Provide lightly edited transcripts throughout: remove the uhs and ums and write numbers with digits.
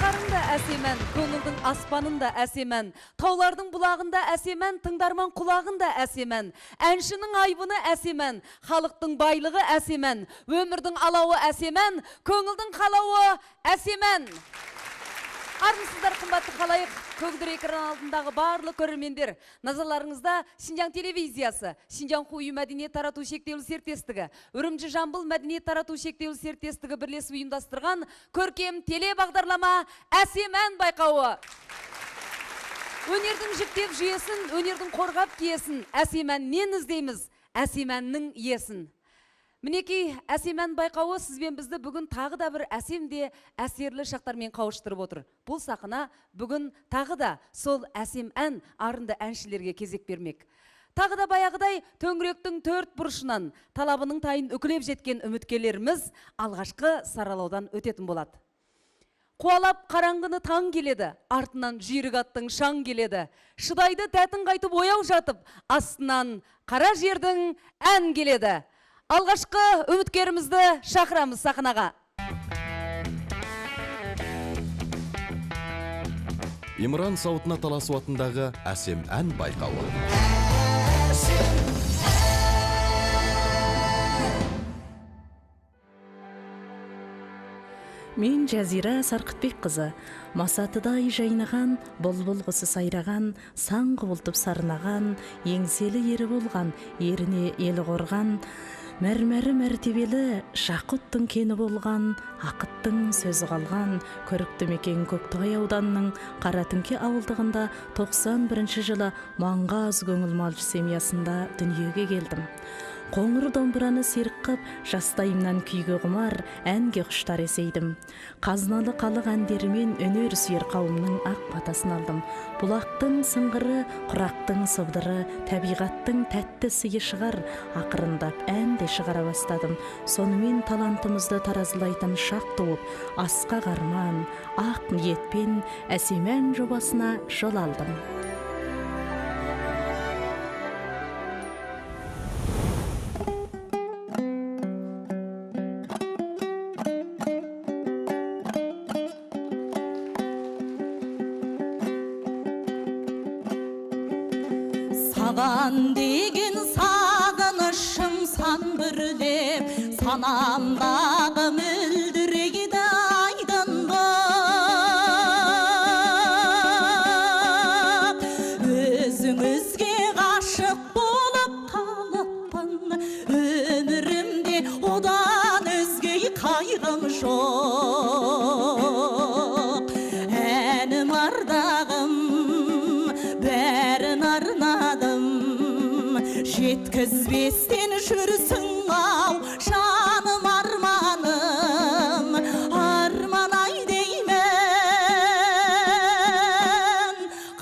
Шаһарында әсемен, көңілдің аспанында әсемен, таулардың бұлағында әсемен, тыңдарман құлағында әсемен, әншінің айбыны әсемен, халықтың байлығы әсемен, өмірдің алауы әсемен, көңілдің қалауы әсемен. Армысыздар қымбатты қалайық, көгдір экран алдындағы барлық көрермендер. Назарларыңызда Шинжаң телевизиясы, Шинжаң Хую мәдениет тарату шектеулі серіктестігі, Үрімжі Жамбыл мәдениет тарату шектеулі серіктестігі бірлесіп ұйымдастырған көркем теле бағдарлама әсемен байқауы. Өнердің жіктеп жүйесін, өнердің қорғап киесін, әсеменнен іздейміз, әсеменнің иесін. Мінекей, әсемен байқауы сізбен бізді бүгін тағы да бір әсемде әсерлі шақтармен қауыштырып отыр. Бұл сақына бүгін тағы да сол әсем ән арынды әншілерге кезек бермек. Тағы да баяғыдай төңіректің төрт бұрышынан талабының тайын үкілеп жеткен үміткерлеріміз алғашқы саралаудан өтетін болады. Қуалап қараңғыны таң келеді, артынан жүйрік аттың шаң келеді. Шыдайды тәтін қайтып ояу жатып, астынан қара жердің ән келеді. Алғашқы үміткерімізді шақырамыз сахнаға. Имран сауытына таласу атындағы әсем ән байқауы. Мен Жазира Сарқытбек қызы, масатыдай жайнаған, бұлбұл құсы сайраған, сан құбылтып сарнаған, еңселі ері болған, еріне елі қорған, мәрмәрі мәртебелі, жақұттың кені болған, ақыттың сөзі қалған, көрікті мекен Көктоғай ауданының Қаратүңке ауылдығында 91 жылы Маңғаз көңіл малшы семьясында дүниеге келдім. Қоңыр домбыраны серік қып, жастайымнан күйге құмар, әнге құштар есейдім. Қазналы қалық әндерімен өнер сүйер қауымның ақ батасын алдым. Бұлақтың сыңғыры, құрақтың сыбдыры, табиғаттың тәтті сыйы шығар, ақырындап ән де шығара бастадым. Сонымен талантымызды таразылайтын шақ туып, асқақ арман, ақ ниетпен әсемен жобасына жол алдым. Саған деген сағынышым сан бірлеп, санамдағы мөлдірейді айдан боп. Өзіңізге ғашық болып қалыппын, өмірімде одан өзге қайғым жоқ. Әнім ардағым, бәрін арнадым, жеткізбестен жүрсің ау, жаным арманым, арман-ай деймін,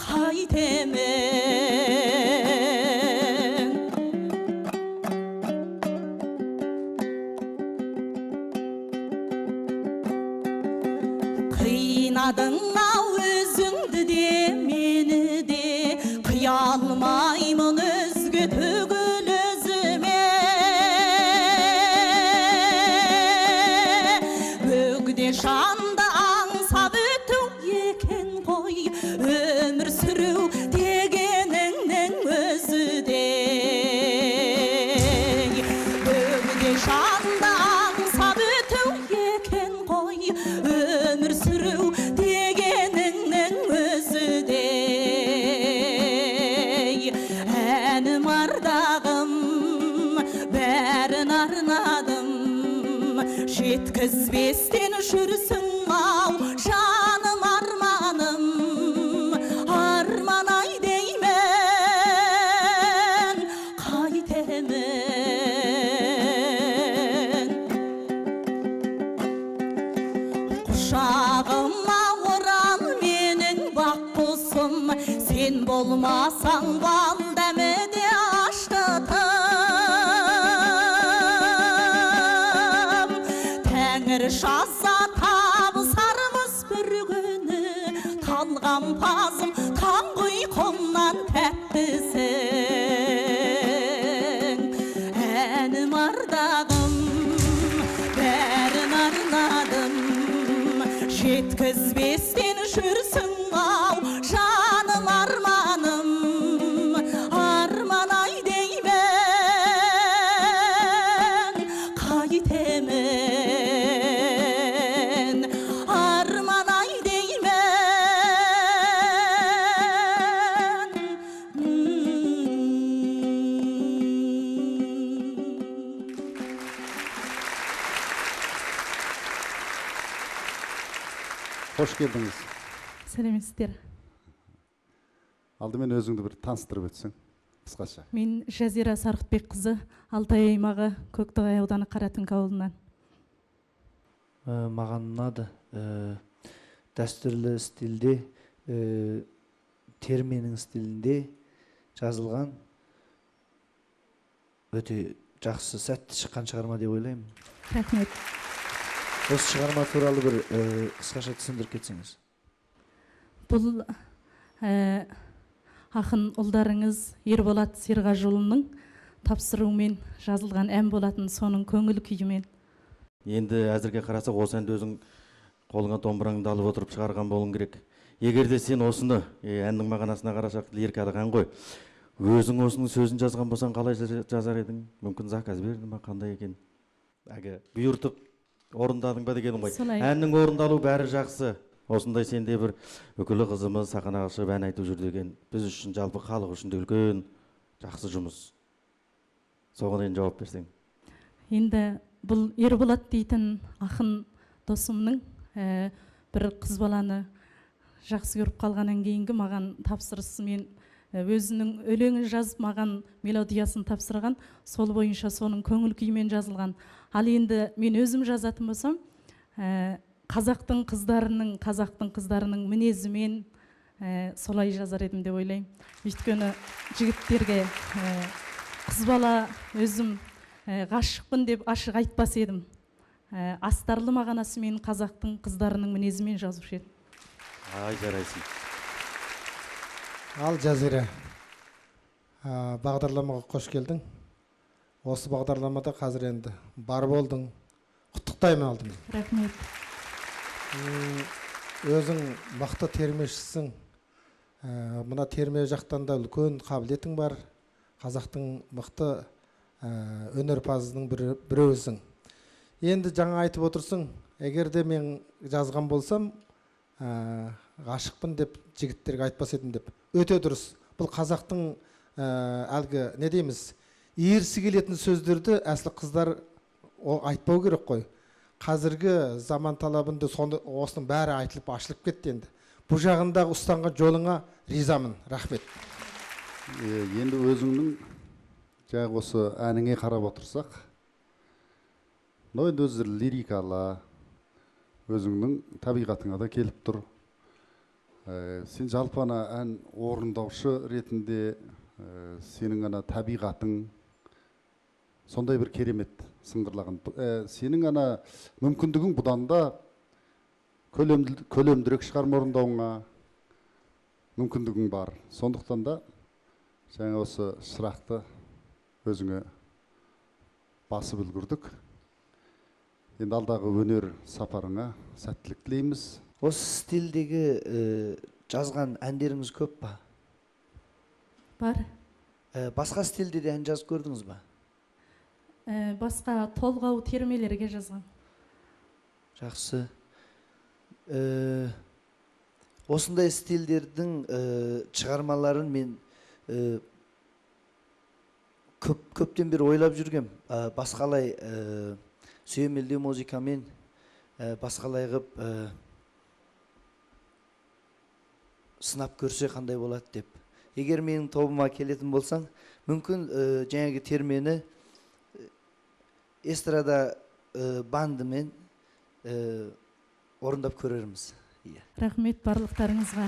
қайтемін. Қинадың ау өзіңді де, мені де, қия алмаймын өзге түгіл өзіме. Бөгде жанды аңсап өту екен ғой, өмір сүру дегеніңнің өзі де. Бөгде жанды аңсап өту екен ғой, өмір сүру дегеніңнің өзі де. Әнім ардағым, бәрін арнадым, жеткізбестен жүрсің ау, жаным арманым, арман-ай деймін, қайтемін. Құшағыма орал менің бақ құсым, сен болмасаң бал дәмі де аштатым. Тәңір жазса табысармыз бір күні, талғампазым таң ұйқымнан тәттісің. Әнім ардағым, бәрін арнадым, жеткіз үзбестен жүрсің ау жаным арманым арман ай деймін қайтемін арман ай Қош келдіңіз. сәлеметсіздер. Алдымен өзіңді бір таныстырып өтсең, қысқаша. Мен Жазира Сарқытбекқызы, Алтай аймағы Көктоғай ауданы Қаратүңк ауылынан. Маған ұнады. Дәстүрлі стилде, терменің стилінде жазылған өте жақсы сәтті шыққан шығарма деп ойлаймын. Рахмет. Осы шығарма туралы бір қысқаша түсіндіріп кетсеңіз. Бұл ақын ұлдарыңыз Ерболат Серғажұлының тапсыруымен жазылған ән болатын, соның көңіл күйімен. Енді әзірге қарасақ, осы әнді өзің қолыңа домбыраңды алып отырып шығарған болуың керек. Егер де сен осыны, әннің мағынасына қарасақ, лирикалық ән ғой, өзің осының сөзін жазған болсаң қалай жазар едің? Мүмкін заказ берді ма, қандай екен? Бұйыртып орындадың ба дегенім ғой. Әннің орындалу бәрі жақсы. Осындай сенде бір үкілі қызымыз сахнаға шығып ән айтып жүр деген біз үшін, жалпы халық үшін де үлкен жақсы жұмыс. Соған енді жауап берсең. Енді бұл Ерболат дейтін ақын досымның бір қыз баланы жақсы көріп қалғаннан кейінгі маған тапсырысымен өзінің өлеңін жазып, маған мелодиясын тапсырған, сол бойынша соның көңіл күйімен жазылған. Ал енді мен өзім жазатын болсам, қазақтың қыздарының мінезімен солай жазар едім деп ойлаймын. Өйткені жігіттерге қыз бала өзім ғашықпын деп ашық айтпас едім. Астарлы мағынасымен қазақтың қыздарының мінезімен жазушы едім. Ай, жарайсың. Ал Жазира, бағдарламаға қош келдің. Осы бағдарламада қазір енді бар болдың. Құттықтаймын алдымен. Рахмет. Өзің мықты термешісің. Мына терме жақтан да үлкен қабілетің бар. Қазақтың мықты өнерпазының біреусің. Енді жаңа айтып отырсың, егер де мен жазған болсам, ғашықпын деп жігіттерге айтпас едім деп. Өте дұрыс. Бұл қазақтың әлгі не дейміз, ерсі келетін сөздерді әсілі қыздар айтпау керек қой. Қазіргі заман талабында осының бәрі айтылып ашылып кетті енді. Бұл жағындағы ұстанған жолыңа ризамын. Рахмет. Енді өзіңнің жаңағы осы әніңе қарап отырсақ, енді өзі лирикалы, өзіңнің табиғатыңа да келіп тұр. Сен жалпы ана ән орындаушы ретінде сенің ана табиғатың сондай бір керемет сыңғырлаған. Сенің ана мүмкіндігің бұдан да көлемдірек шығарма орындауыңа мүмкіндігің бар. Сондықтан да жаңа осы шырақты өзіңе басып үлгірдік. Енді алдағы өнер сапарыңа сәттілік тілейміз. Осы стилдегі жазған әндеріңіз көп па? Бар. Басқа стилде де ән жазып көрдіңіз ба? Басқа толғау термелерге жазған. Жақсы. Осындай стилдердің шығармаларын мен көптен бері ойлап жүргем. Басқалай сүйемелдеу музыкамен басқалай ғып сынап көрсе қандай болады деп. Егер менің тобыма келетін болсаң, мүмкін жаңағы термені эстрада бандымен орындап көрерміз. Рахмет барлықтарыңызға.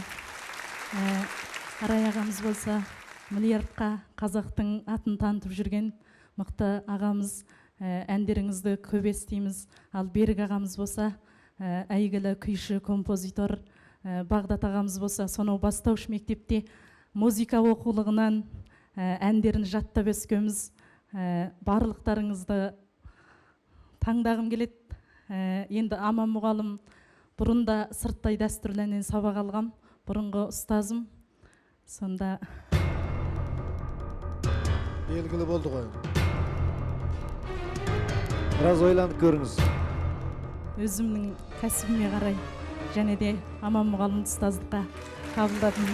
Арай ағамыз болса, миллиардқа қазақтың атын танытып жүрген мықты ағамыз, әндеріңізді көп естиміз. Ал Берік ағамыз болса, әйгілі күйші, композитор, Бағдат ағамыз болса, сонау бастауыш мектепте музыка оқулығынан әндерін жаттап өскенбіз. Барлықтарыңызды таңдағым келеді. Енді Аман мұғалым Бұрында сырттай дәстүрлерінен сабақ алғам, бұрынғы ұстазым. Сонда белгілі болды ғой. Біраз ойланып көріңіз. өзімнің кәсібіме қарай және де Аман мұғалім ұстаздыққа қабылдадым.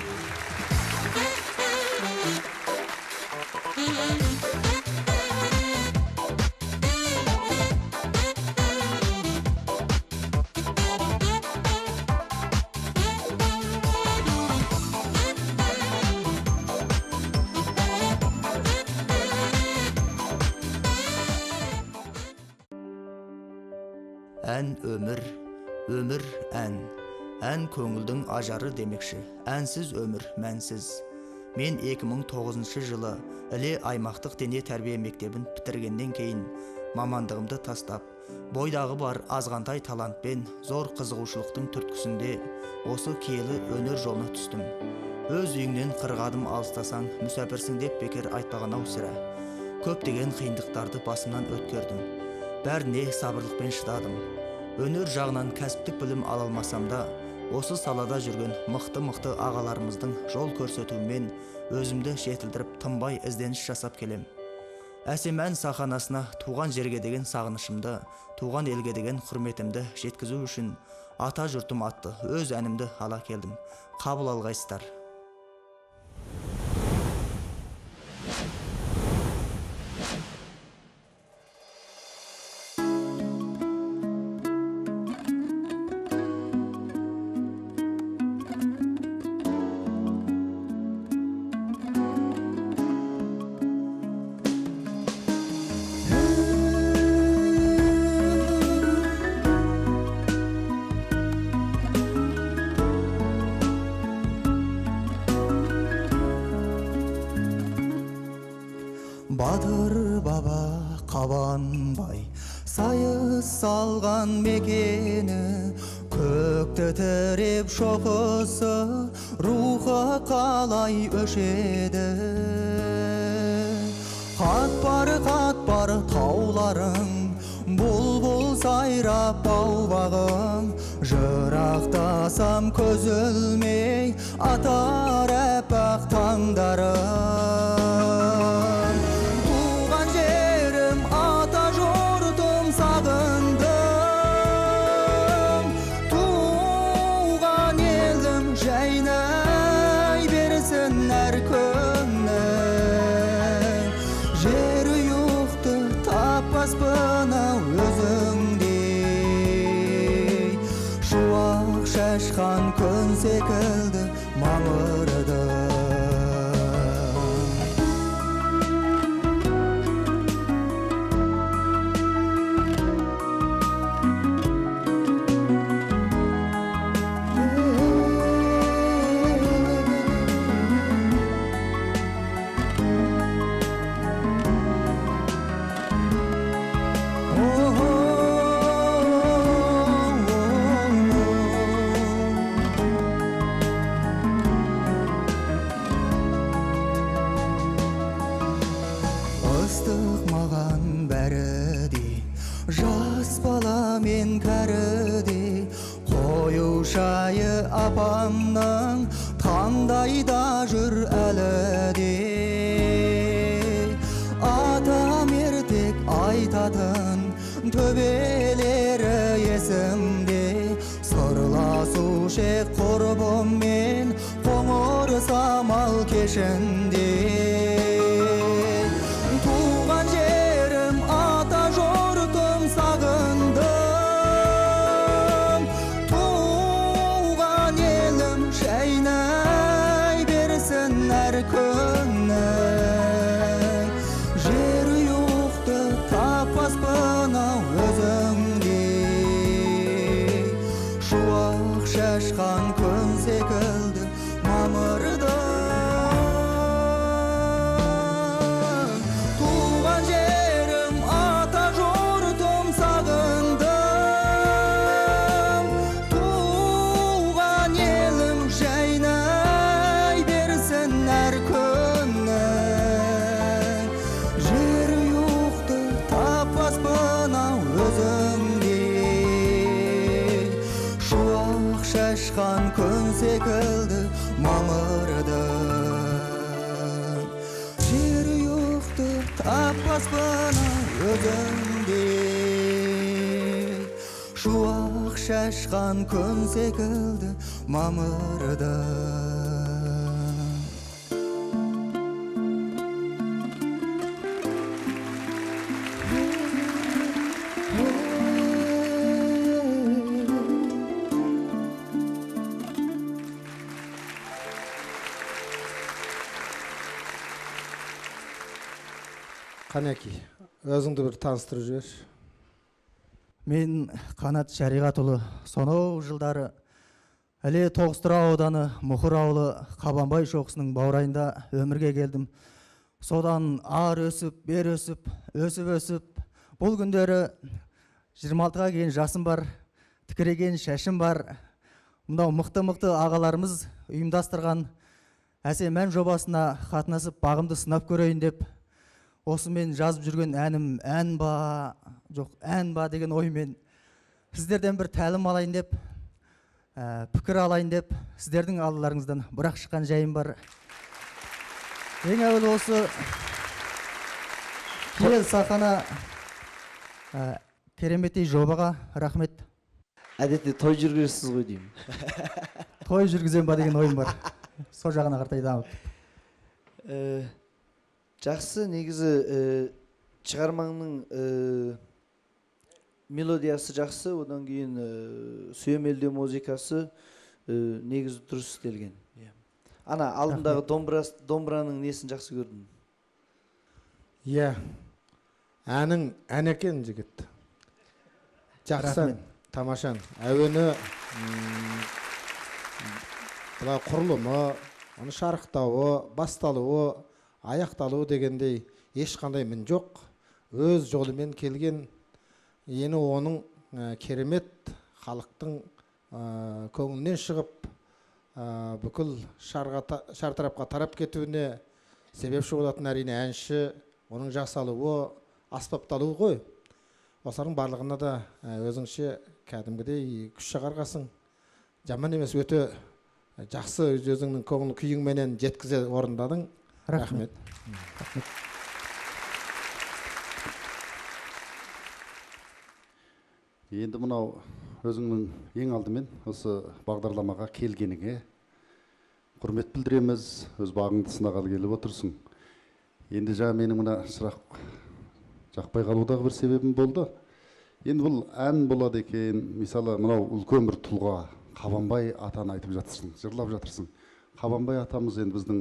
Ән өмір, өмір ән. Ән көңілдің ажары демекші. Әнсіз өмір мәнсіз. Мен 2009 жылы Іле аймақтық дене тәрбие мектебін бітіргеннен кейін мамандығымды тастап, бойдағы бар азғантай талантпен зор қызығушылықтың түрткісінде осы киелі өнер жолына түстім. Өз үйіңнен қырғадым алыстасаң, мүсәпірсің деп бекер айтпаған ау сірә. Көптеген қиындықтарды басымнан өткердім. Бәріне сабырлықпен шыдадым. Өнер жағынан кәсіптік білім ала алмасам да, осы салада жүрген мықты ағаларымыздың жол көрсетуімен өзімді жетілдіріп тынбай ізденіс жасап келем. Әсем ән саханасына туған жерге деген сағынышымды, туған елге деген құрметімді жеткізу үшін ата жұртым атты өз әнімді ала келдім. Қабыл алғайсыздар. Батыр баба Қабанбай сайыс салған мекені, көкті тіреп шоқысы рухы қалай өшеді. Қатпар тауларың, бұлбұл сайрап бау-бағың, жырақтасам көз ілмей атар әппақ таңдарың. Шашқан күн секілді мамырды. Жас бала мен кәріде, қою шайы апамның таңдайда жүр әлі де. Атам ертек айтатын төбелері есімде, сырласушы құрбыммен қоңыр самал кешінде. Туған жерім ата жұртым сағындым, туған елім жайнай берсін әр күнің. Жер юқты таппаспын ау өзіңдей, шуақ шашқан күн секілді мамырда. Шуақ шашқан күн секілді мамырдың. Жер юқты таппаспын өзіңдей, шуақ шашқан күн секілді мамырдың. Қанеки, өзіңді бір таныстырып жіберші. Мен Қанат Шариғатұлы, сонау жылдары Іле Тоғыстыра ауданы Мұхыр ауылы Қабанбай шоқысының баурайында өмірге келдім. Содан ар өсіп, бер өсіп, өсіп, бұл күндері 26-ға кейін жасым бар, тікіреген шашым бар. Мұнда мықты ағаларымыз ұйымдастырған әсем ән жобасына қатынасып бағымды сынап көрейін деп, осымен жазып жүрген әнім ән ба деген оймен сіздерден бір тәлім алайын деп, пікір алайын деп, сіздердің алдыларыңыздан бірақ шыққан жайым бар. Ең әуел осы киелі сахана кереметтей жобаға рахмет. Әдетте той жүргізесіз ғой деймін. Той жүргізем ба деген ойым бар. Сол жағына қартай дамып. Жақсы, негізі шығармаңның мелодиясы жақсы, одан кейін сүйемелдеу музыкасы негізі дұрыс істелген. Ана алдындағы домбыраның несін жақсы көрдім? Иә, әнің ән екен жігіт. Жақсы, тамашан. Әуені құрылымы, оны шарықтауы, басталуы, аяқталуы дегендей ешқандай мін жоқ. Өз жолымен келген, ені оның керемет халықтың көңілінен шығып, бүкіл шартарапқа тарап кетуіне себепші болатын әрине әнші, оның жасалуы, аспапталуы ғой. Осылардың барлығына да өзіңше кәдімгідей күш шығарғасың. Жаман емес, өте жақсы өзіңнің көңіл күйіңменен жеткізе орындадың. Рахмет. Енді мынау өзіңнің ең алдымен осы бағдарламаға келгеніңе құрмет білдіреміз. Өз бағыңды сынағалы келіп отырсың. Енді жаңа менің мына сұрақ жақпай қалудағы бір себебім болды. Енді бұл ән болады екен, мысалы мынау үлкен бір тұлға, Қабанбай атаны айтып жатырсың, жырлап жатырсың. Қабанбай атамыз енді біздің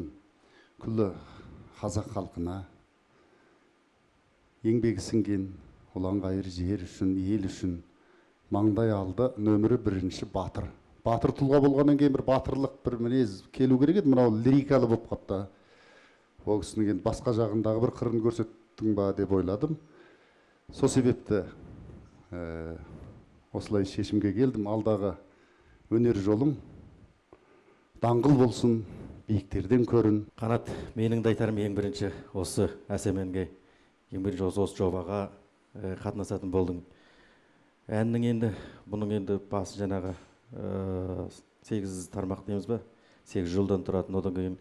күллі қазақ халқына еңбегі сіңген, ұлан ғайыр жер үшін, ел үшін маңдай алды нөмірі бірінші батыр. Батыр тұлға болғаннан кейін бір батырлық бір мінез келу керек еді, мынау лирикалы болып қалды. Ол кісінің енді басқа жағындағы бір қырын көрсеттің ба деп ойладым. Сол себепті осылай шешімге келдім. Алдағы өнер жолың даңғыл болсын, биіктерден көрін. Қанат, менің де айтарым ең бірінші осы әсем әнге, ең бірінші осы жобаға қатынасатын болдың. Әннің енді, бұның енді басы жаңағы 8 тармақ дейміз ба, 8 жолдан тұратын. Одан кейін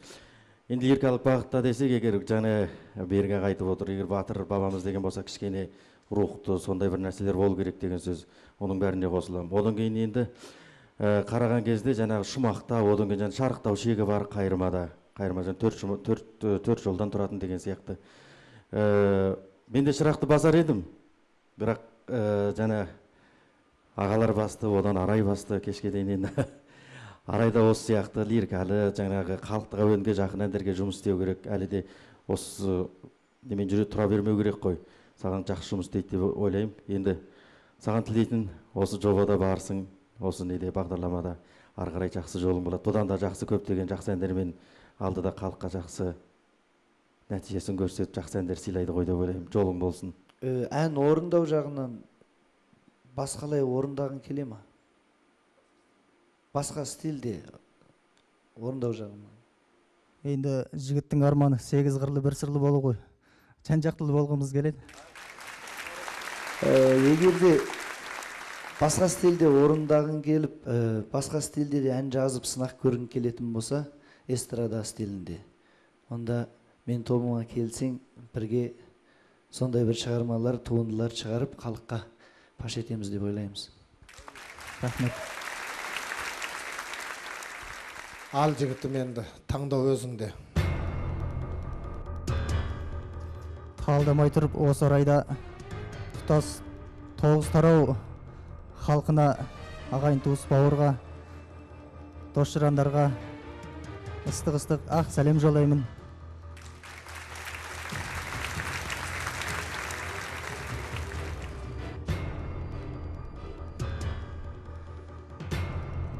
енді лирикалық бағытта десек, егер жаңа берге айтып отыр, егер батыр бабамыз деген болса, кішкене рухты, сондай бір нәрселер болу керек деген сөз, оның бәріне қосыламын. Одан кейін енді қараған кезде жаңағы шумақта, одан кейін шарықтау шегі бар қайырмада. Қайырма төрт жолдан тұратын деген сияқты. Мен де шырақты басар едім, бірақ жаңа ағалар басты, одан арай басты, кешке дейін енді арайда осы сияқты лирикалы, жаңағы халықтық әуенге жақын әндерге жұмыс істеу керек. Әлі де осы немен жүре тұра бермеу керек қой. Саған жақсы жұмыс істейді деп ойлаймын. Енді саған тілейтін осы жобада барсың, осы неде бағдарламада ары қарай жақсы жолың болады. Бұдан да жақсы көптеген жақсы әндермен алдыда халыққа жақсы нәтижесін көрсетіп, жақсы әндер сыйлайды ғой деп ойлаймын. Жолың болсын. Ән орындау жағынан басқалай орындағың келе ма? Басқа стильде орындау жағынан. Енді жігіттің арманы 8 қырлы бір сырлы болу ғой. Жан-жақтылы болғымыз келеді. Егерде басқа стильде орындағың келіп, басқа стильде де ән жазып сынақ көргің келетін болса, эстрада стилінде. Онда мен тобыма келсең, бірге сондай бір шығармалар, туындылар шығарып, халыққа паш етеміз деп ойлаймыз. Рахмет. Ал жігітім енді таңдау өзіңде. Талдамай тұрып осы орайда тұтас 9 тарау халқына, ағайын туыс бауырға, дос-жарандарға ыстық ақ сәлем жолдаймын.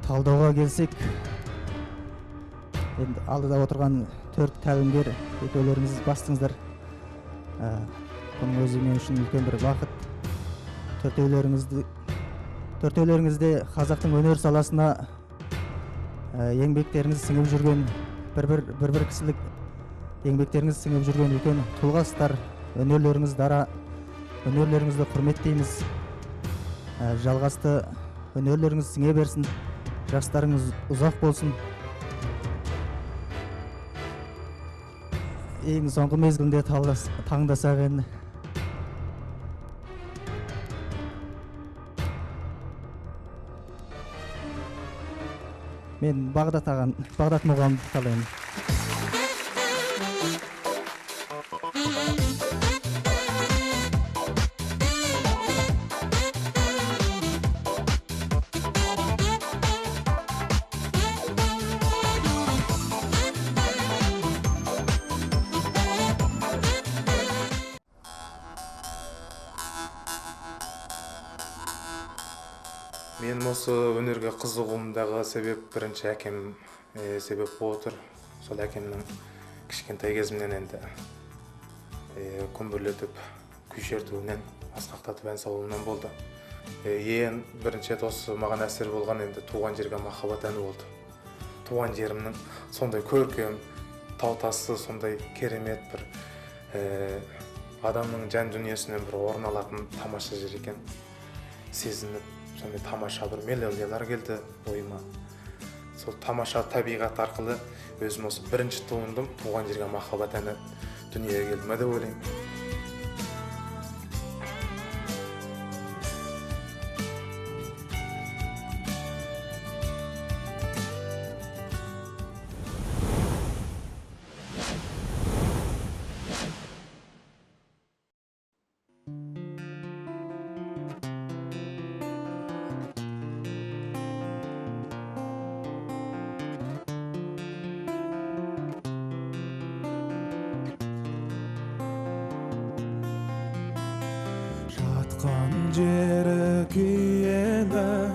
Талдауға келсек, енді алдыда отырған 4 тәлімгер, екеулеріңіз бастыңыздар. Бұның өзі мен үшін үлкен бір бақыт. Төртеулеріңізде қазақтың өнер саласына еңбектеріңіз сіңіп жүрген, бір кісілік еңбектеріңіз сіңіп жүрген үлкен тұлғасыздар. Өнерлеріңіз дара, өнерлеріңізді құрметтейміз. Жалғасты өнерлеріңіз сіңе берсін, жастарыңыз ұзақ болсын. Ең соңғы мезгілінде таңдасақ енді. Мен Бағдат мұғамды қалаймын. Мен осы өнерге қызығуымдағы себеп бірінші әкем себеп болып отыр. Сол әкемнің кішкентай кезімнен енді күмбірлетіп, күй шертуінен, асқақтатып ән салуынан болды. Ең бірінші осы маған әсер болған енді туған жерге махаббат әні болды. Туған жерімнің сондай көркем, таутасы, сондай керемет бір адамның жан дүниесінен бір орын алатын тамаша жер екен. Сезініп, сондай тамаша бір мелодиялар келді ойыма. Сол тамаша табиғат арқылы өзім осы бірінші туындым туған жерге махаббат әні дүниеге келді ме деп ойлаймын. Жері киелі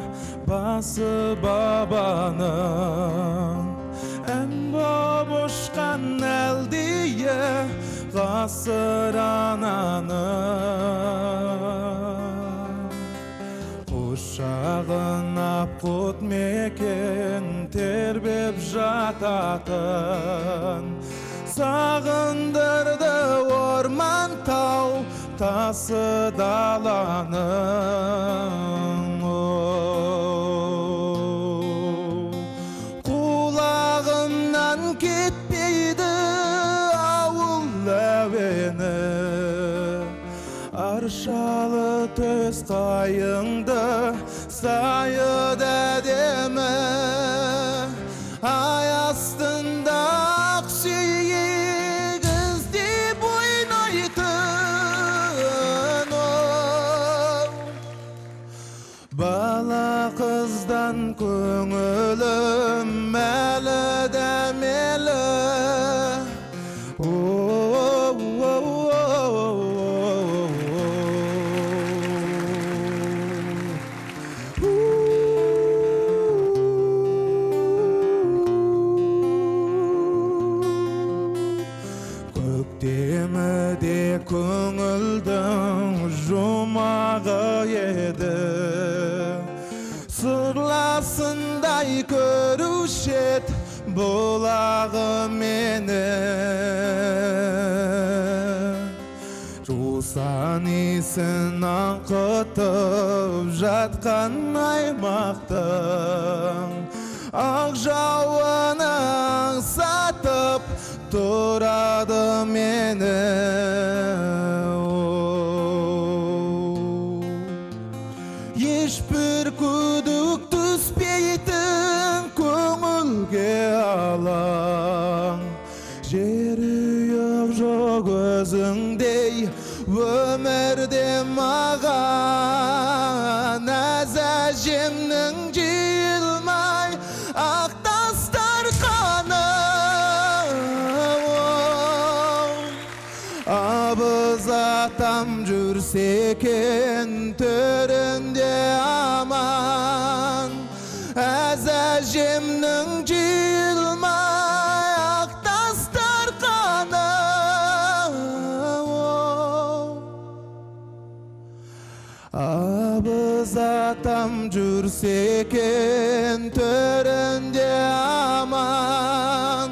басы бабаның, ән боп ұшқан әлдие ғасыр ананың. Құшағына құт мекен тербеп жататын, сағындырды орман тау тасы даланың. Құлағымнан кетпейді ауыл әуені, аршалы төс қайыңды сайыд әдемі, ай астында ақсүйек іздеп ойнайтын. Бала қыздан көңілім мәлі дәмелі, көктеміде көңілдің жұмағы еді, сырласындай көрушет бұлағы мені. Жусан жан исін аңқытып жатқан аймақтың ақ жауынын сатып тұрады мені. Ешбір күдік түспейтін көңілге алаң, жері жоқ өзіңдей өмірде маған. Әз әжемнің жиылмай ақ тастар қаны, абыз атам жүрсе екен төрінде аман. Әз әжемнің жиылмай ақ тастар қаны, абыз атам жүрсе екен төрінде аман.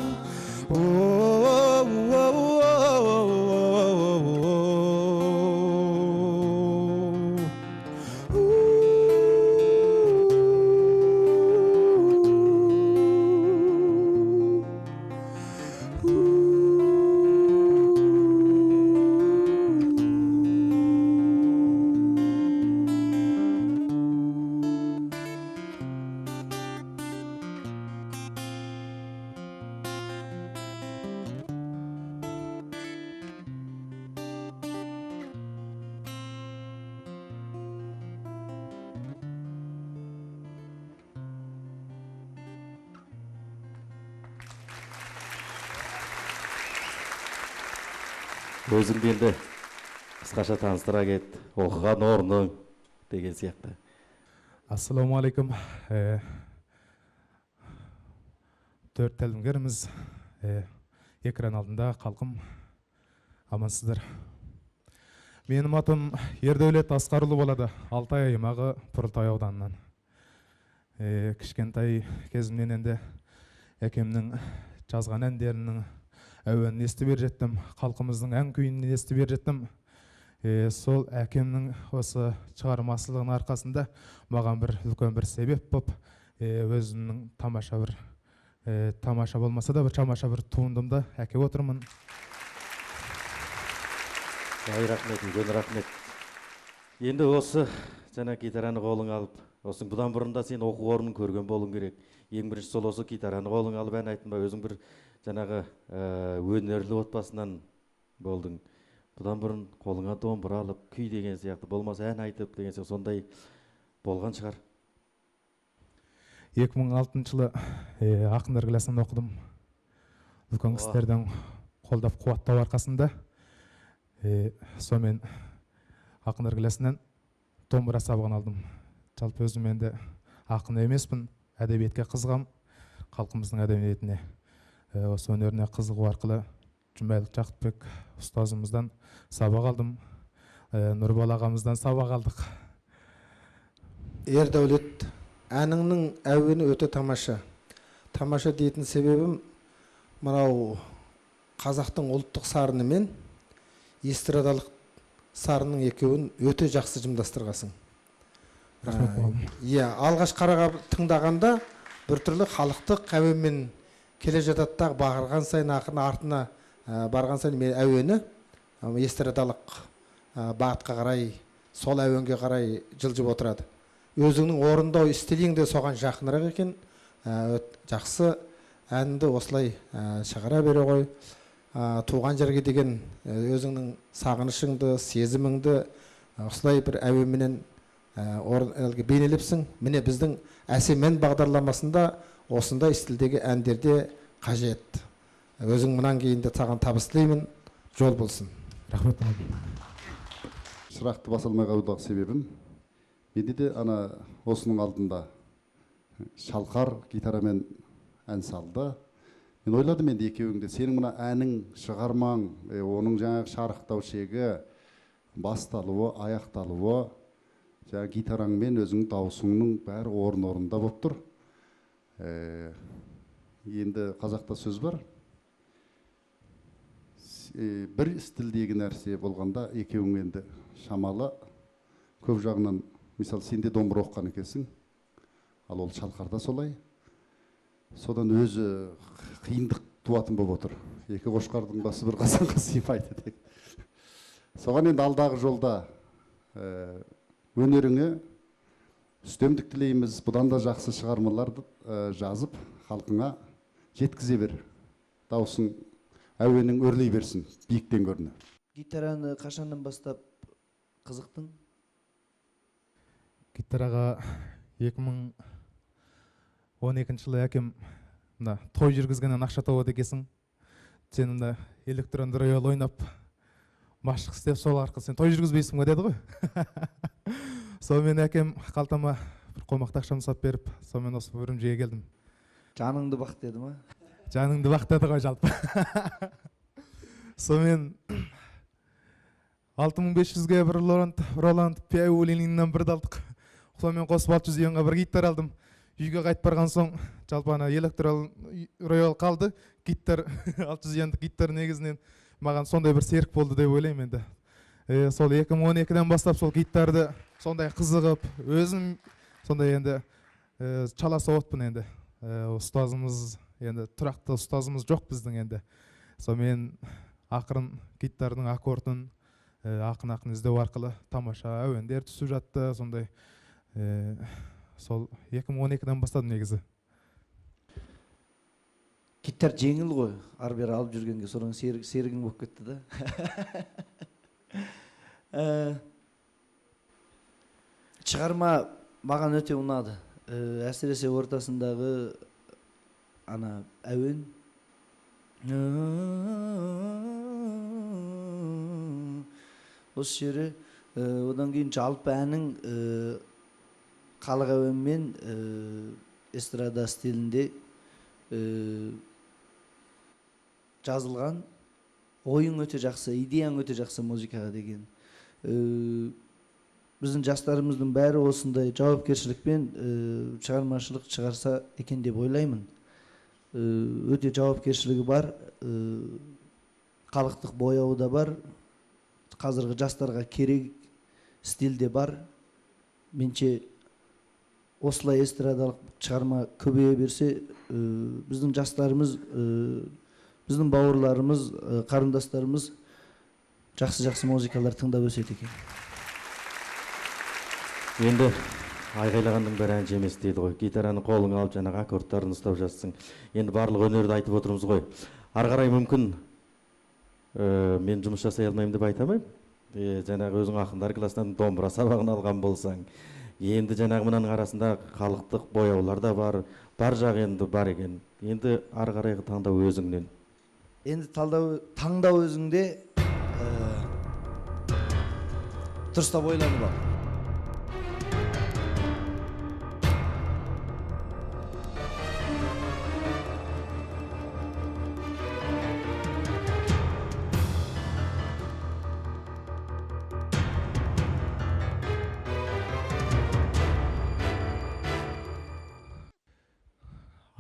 Өзіңді енді қысқаша таныстыра кет, оқыған орның деген сияқты. Ассаламуалейкум. Төрт тәлімгеріміз экран алдында, қалқым, амансыздар. Менің атым Ердәулет Асқарұлы болады, Алтай аймағы Құрылтай ауданынан. Кішкентай кезімнен енді әкемнің жазған әндерінің әуенін естіп бер жеттім, халқымыздың ән күйін естіп бер жеттім. Сол әкемнің осы шығармашылығының арқасында маған бір үлкен бір себеп болып, өзімнің тамаша болмаса да бір тамаша бір туындымды әкеп отырмын. Рахмет, үлкен рахмет. Енді осы жаңа гитараны қолың алып, осы бұдан бұрында сен оқу орнын көрген болуң керек. Ең бірінші сол осы гитараны қолың алып ән айттың ба, өзің бір жаңағы өнерлі отбасынан болдың. Бұдан бұрын қолыңа домбыра алып, күй деген сияқты, болмаса ән айтып деген сияқты, сондай болған шығар. 2006 жылы ақындар класынан оқыдым. Үлкен кісілердің қолдап қуаттау арқасында сонымен ақындар класынан домбыра сабағын алдым. Жалпы өзім енді ақын емеспін, әдебиетке қызығам, халқымыздың әдебиетіне. Осы өнеріне қызығу арқылы Жұмбайлық Жақыпбек ұстазымыздан сабақ алдым, Нұрбол ағамыздан сабақ алдық. Ердәулет, әніңнің әуені өте тамаша. Тамаша дейтін себебім, мынау қазақтың ұлттық сарыны мен эстрадалық сарының екеуін өте жақсы жымдастырғасың. Алғаш қараға тыңдағанда біртүрлі халықтық әуенмен келе жататтағы бағырған сайын ақын артына барған сайын мен әуені эстрадалық бағытқа қарай, сол әуенге қарай жылжып отырады. Өзіңнің орындау стилің де соған жақынырақ екен. Жақсы әнді осылай шығара бере ғой. Туған жерге деген өзіңнің сағынышыңды, сезіміңді осылай бір әуенменен бейнелепсің. Міне біздің әсем ән бағдарламасында осындай стилдегі әндерде қажет. Өзің мұнан кейін де саған табыс тілеймін, жол болсын. Рахмет. Шырақты баса алмай қалудағы себебім, менде де осының алдында шалқар гитарамен ән салды. Мен ойладым енді екеуіңде, сенің мына әнің, шығармаң, оның жаңағы шарықтау шегі, басталуы, аяқталуы, жаңағы гитараңмен өзің даусыңның бәрі орында болып тұр. Енді қазақта сөз бар. бір стилдегі нәрсе болғанда екеуің енді шамалы көп жағынан, мысалы сен де домбыра оқыған екенсің, ал ол шалқарда солай. Содан өзі қиындық туатын болып отыр. Екі қошқардың басы бір қазанға сыймайды деп. Соған енді алдағы жолда өнеріңе үстемдік тілейміз, бұдан да жақсы шығармаларды жазып, халқыңа жеткізе бер. Даусың, әуенің өрлей берсін, биіктен көріне. Гитараны қашаннан бастап қызықтың? Гитараға 2012 жылы әкем той жүргізгеннен ақша тауып екенсің. Сен электронды рояль ойнап, машық істеп, сол арқылы сен той жүргізбейсің бе деді ғой. Сонымен әкем қалтама бір қомақты ақша сап беріп, сонымен осы Үрімжіге келдім. Жаныңды бақ деді ма? Жаныңды бақ деді ғой жалпы. Сонымен 6500-ге бір Роланд Пиаулининнен бірді алдық. Сонымен қосып 600 еңға бір гитар алдым. Үйге қайтып барған соң жалпы электрон роял қалды. Гитар 600 еңдік гитар негізінен маған сондай бір серік болды деп ойлаймын енді. Сол 2012-ден бастап сол гитарды сондай қызығып, өзім сондай енді чала сауатпын енді. Ұстазымыз, енді тұрақты ұстазымыз жоқ біздің енді. Сонымен ақырын гитардың аккордын ақын іздеу арқылы тамаша әуендер түсіп жатты. Сондай сол 2012-ден бастадым негізі. Гитар жеңіл ғой, ары-бері алып жүргенге содан серігің болып кетті да. Шығарма маған өте ұнады. Әсіресе ортасындағы ана әуен. Осы жері, одан кейін жалпы әнің халық әуенмен эстрада стилінде жазылған. Ойың өте жақсы, идеяң өте жақсы музыкаға деген. Біздің жастарымыздың бәрі осындай жауапкершілікпен шығармашылық шығарса екен деп ойлаймын. Өте жауапкершілігі бар, халықтық бояуы да бар, қазіргі жастарға керек стилде бар. Менше осылай эстрадалық шығарма көбейе берсе, біздің жастарымыз, біздің бауырларымыз, қарындастарымыз жақсы музыкалар тыңдап өседі екен. Енді айғайлағандың бәрі әнші емес дейді ғой. Гитараны қолыңа алып, жаңағы аккордтарын ұстап жатсың. Енді барлық өнерді айтып отырмыз ғой. Ары қарай мүмкін мен жұмыс жасай алмаймын деп айтамаймын. Жаңағы өзің ақындар классынан домбыра сабағын алған болсаң, енді жаңағы мынаның арасында халықтық бояулар да бар жағы енді бар екен. Енді ары қарайғы таңдау өзіңнен. Енді таңдау өзіңде дұрыстап ойланып ал.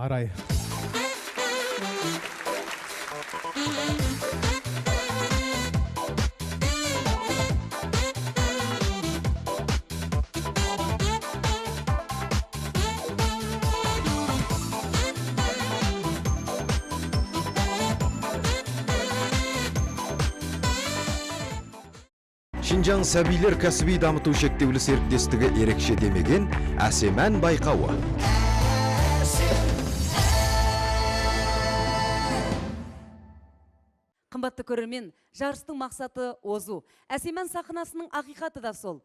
Арай. Шинжаң сәбилер кәсіби дамыту шектеулі серіктестігі ерекше демеген әсем ән байқауы. Қымбатты көрермен, жарыстың мақсаты озу. Әсем ән сахнасының ақиқаты да сол.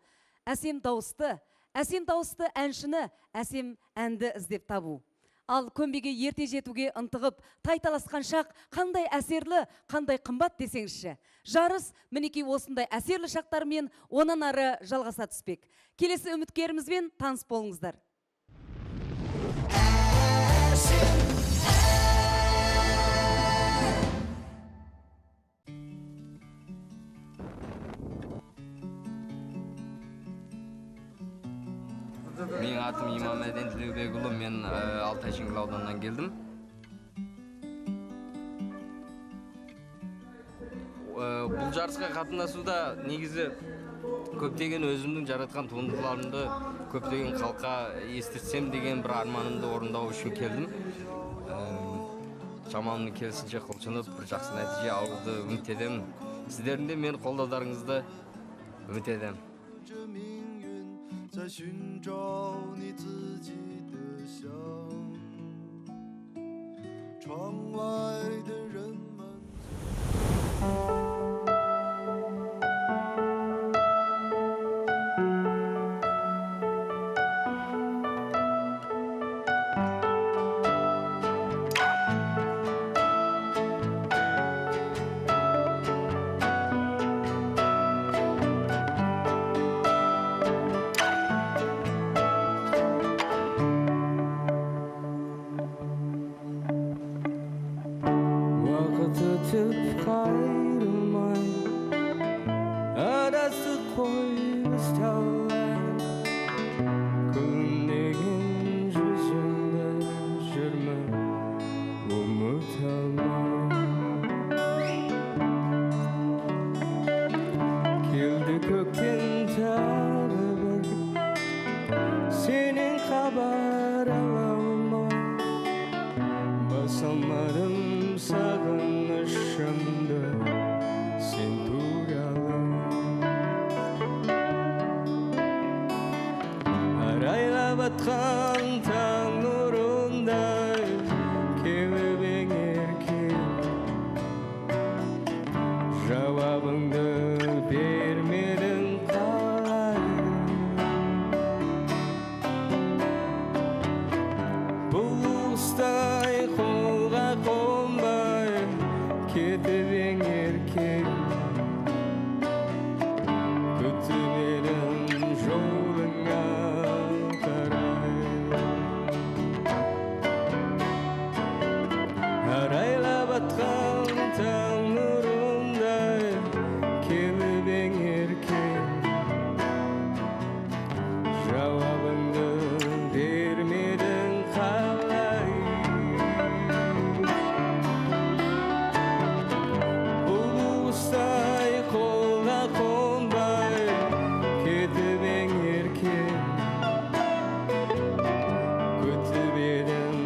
Әсем дауысты әншіні, әсем әнді іздеп табу. Ал көмбеге ерте жетуге ынтығып, тайталасқан шақ қандай әсерлі, қандай қымбат десеңізші. Жарыс мінекей осындай әсерлі шақтармен онан ары жалғаса түспек. Келесі үміткерімізбен таныс болыңыздар. Менің атым Имамәден Тілеубекұлы, мен Алтай Шеңгел ауданынан келдім. бұл жарысқа қатынасуда негізі көптеген өзімнің жаратқан туындыларымды көптеген халыққа естіртсем деген бір арманымды орындау үшін келдім. Шамамның келісінше құлшынып, бір жақсы нәтиже алуды үміт етемін. Сіздердің де мен қолдауларыңызды үміт етемін. 在寻找你自己的香，窗外的人们。Ötüp kayrılmay Arası koyuz tağlar Kılnegin yüzünde Jürme umut almay Kildi kökten tağı bir Senin kabar alamay Basamlarım sağınışımda sen turalım Arayla batkan tan nurunda kelebek erken Cevabını vermedin kalay Bulustay kolga konbay Ketibin erken Kütüberin yoluna karay Arayla batkan tan nurunda kelibin erken Cevabını vermedin kalay Bulustay kolga konbay Ketibin erken Kütüberin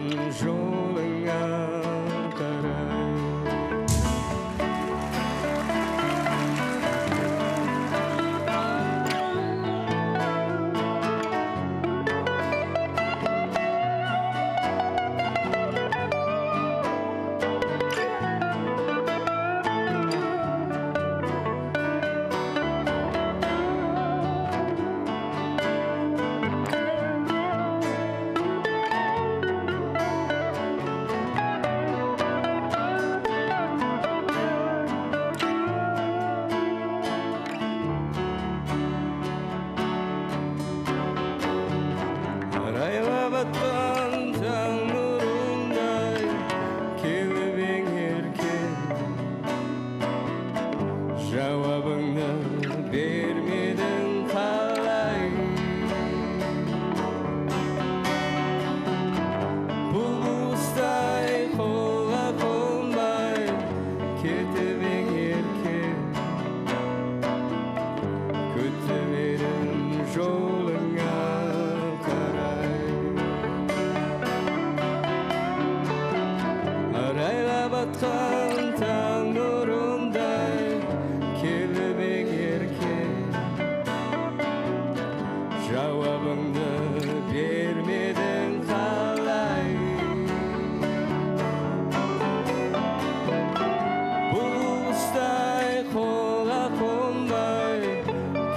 yoluna karay Arayla batkan tan nurunday kelibin erken Cevabını vermedin kalay Bulustay kolga konbay ketibin erken Kütüberin yoluna karay Arayla batkan tan nurunday kelibin erken Cevabını vermedin kalay Bulustay kolga konbay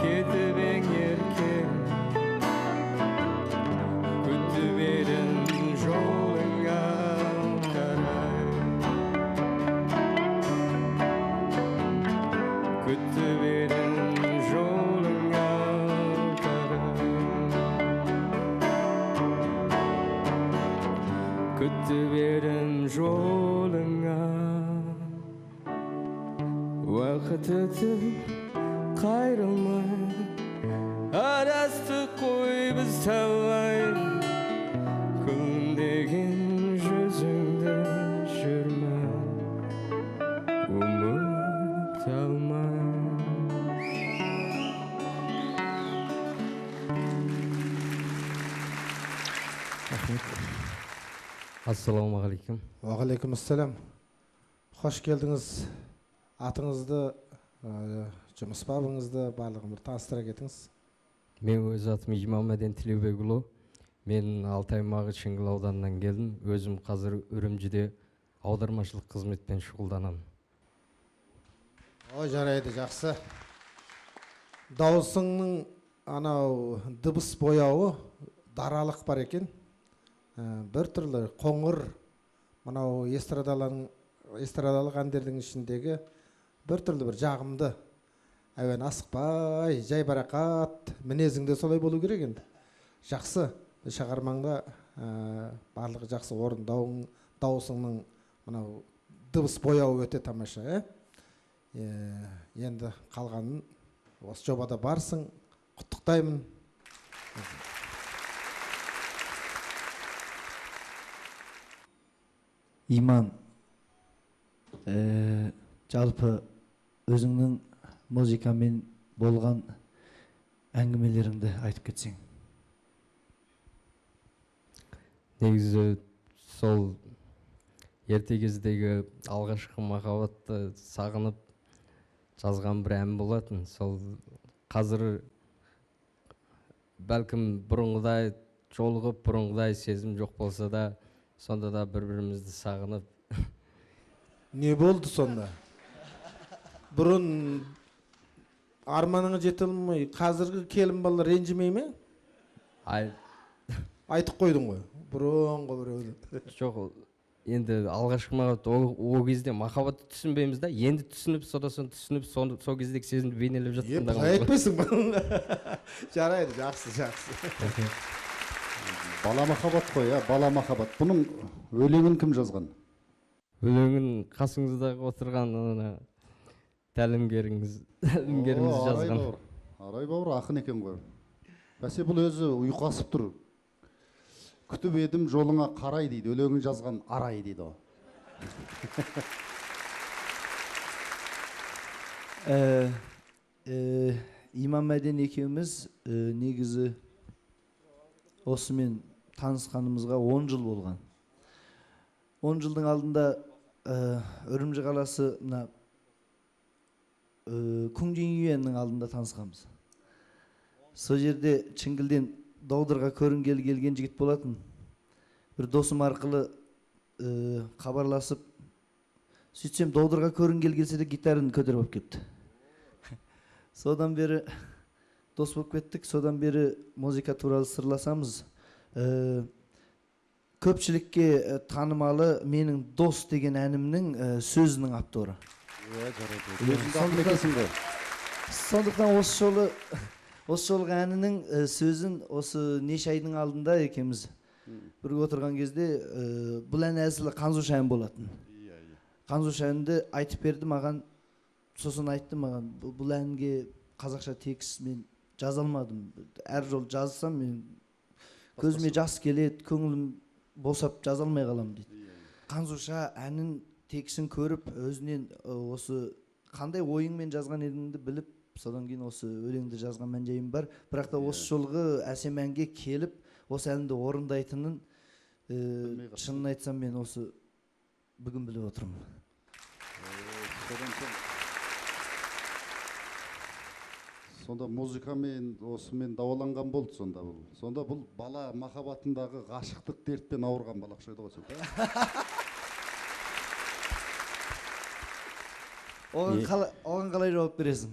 ketibin erken Kütüberin yoluna karay Kütüberin yoluna karay Kütüberin yoluna Vakit ötüp kayrılmay Arasты koy biz tavay Kılındegin yüzünde jürme umut almay Ассалаумағалейкум. Уағалейкумассалам. Хош келдіңіз. Атыңызды, жұмыс бабыңызды барлығын бір таныстыра кетіңіз. Мен өз атым Ижмамаден Тілеубекұлы. Мен Алтай аймағы Шыңғыл ауданынан келдім. Өзім қазір Үрімжіде аудармашылық қызметпен шұғылданамын. Ой, жарайды, жақсы. Дауысыңның анау дыбыс бояуы даралық бар екен. Бір түрлі қоңыр, мынау эстрадалық әндердің ішіндегі бір түрлі бір жағымды. Әуен асықпай, жай барақат, мінезіңде солай болу керек енді. Жақсы, шағармаңда барлығы жақсы орындауың, дауысыңның мынау дыбыс бояуы өте тамаша. Енді қалғанын осы жобада барсың, құттықтаймын. Иман, жалпы өзіңнің музыкамен болған әңгімелеріңді айтып кетсең. Негізі сол ерте кездегі алғашқы махаббатты сағынып жазған бір ән болатын. Сол қазір бәлкім бұрынғыдай жолығып, бұрынғыдай сезім жоқ болса да, сонда да бір-бірімізді сағынып. Не болды сонда? Бұрын арманыңа жете алмай, қазіргі келін балалар ренжімей ме? Айтып қойдың ғой, бұрынғы біреуді. Жоқ, енді алғашқы махаббат о кезде махаббатты түсінбейміз да, енді түсініп, содан түсініп, сол кездегі сезімді бейнелеп жатқанда. Қалай айтпайсың ба? Жарайды, жақсы. Бала махаббат қой, бала махаббат. Бұның өлеңін кім жазған? Өлеңін қасыңыздағы отырған тәлімгеріңіз жазған. Арай бауыр ақын екен ғой. Бәсе бұл өзі ұйқасып тұр. Күтіп едім жолыңа қарай дейді, өлеңін жазған Арай дейді о. Имамаден екеуміз негізі осымен танысқанымызға 10 жыл болған. 10 жылдың алдында Үрімжі қаласы Күңден алдында танысқанбыз. Сол жерде Чыңгілден Доғдырға көрінгелі келген жігіт болатын. Бір досым арқылы хабарласып, сөйтсем Доғдырға көрінгелі келсе де гитарын көтеріп алып кетті. Содан бері дос болып кеттік, содан бері музыка туралы сырласамыз. Көпшілікке танымалы менің дос деген әнімнің сөзінің авторы. Сондықтан осы жолғы әнінің сөзін осы неше айдың алдында екеміз бір отырған кезде бұл ән әзілі Қанзуш ән болатын. Қанзуш әнді айтып берді маған, сосын айтты маған, бұл әнге қазақша текст мен жаза алмадым. Әр жол жазсам мен көзіме жас келеді, көңілім босап жаза алмай қалам дейді. Қанзуша әнін текстін көріп, өзінен осы қандай ойыңмен жазған едіңді біліп, содан кейін осы өлеңді жазған мән жайым бар. Бірақ та осы жолғы әсем әнге келіп, осы әнді орындайтынын шынын айтсам мен осы бүгін біліп отырмын. Сонда музыкамен осымен дауаланған болды сонда бұл. Сонда бұл бала махаббатындағы ғашықтық дертпен ауырған бала ұқсайды ғой сонда. Оған қалай жауап бересің?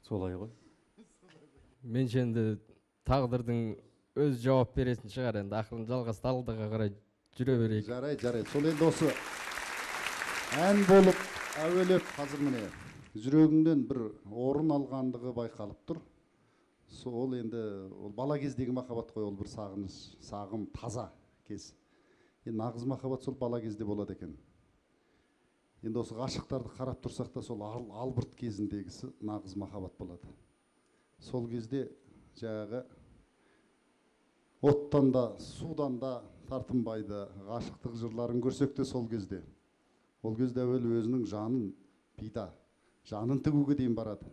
Солай ғой. Мен енді тағдырдың өз жауап беретін шығар, енді ақырын жалғасты алдыға қарай жүре берейік. Жарайды. Сол енді осы ән болып әуелеп қазір міне жүрегіңнен бір орын алғандығы байқалып тұр. Сол енді бала кездегі махаббат қой, ол бір сағыныш, сағым, таза кез. Енді нағыз махаббат сол бала кезде болады екен. Енді осы ғашықтарды қарап тұрсақ та сол албырт кезіндегісі нағыз махаббат болады. Сол кезде жаңағы оттан да, судан да тартынбайды, ғашықтық жырларын көрсек те сол кезде. Ол кезде әуелі өзінің жанын пида, жанын тігуге дейін барады.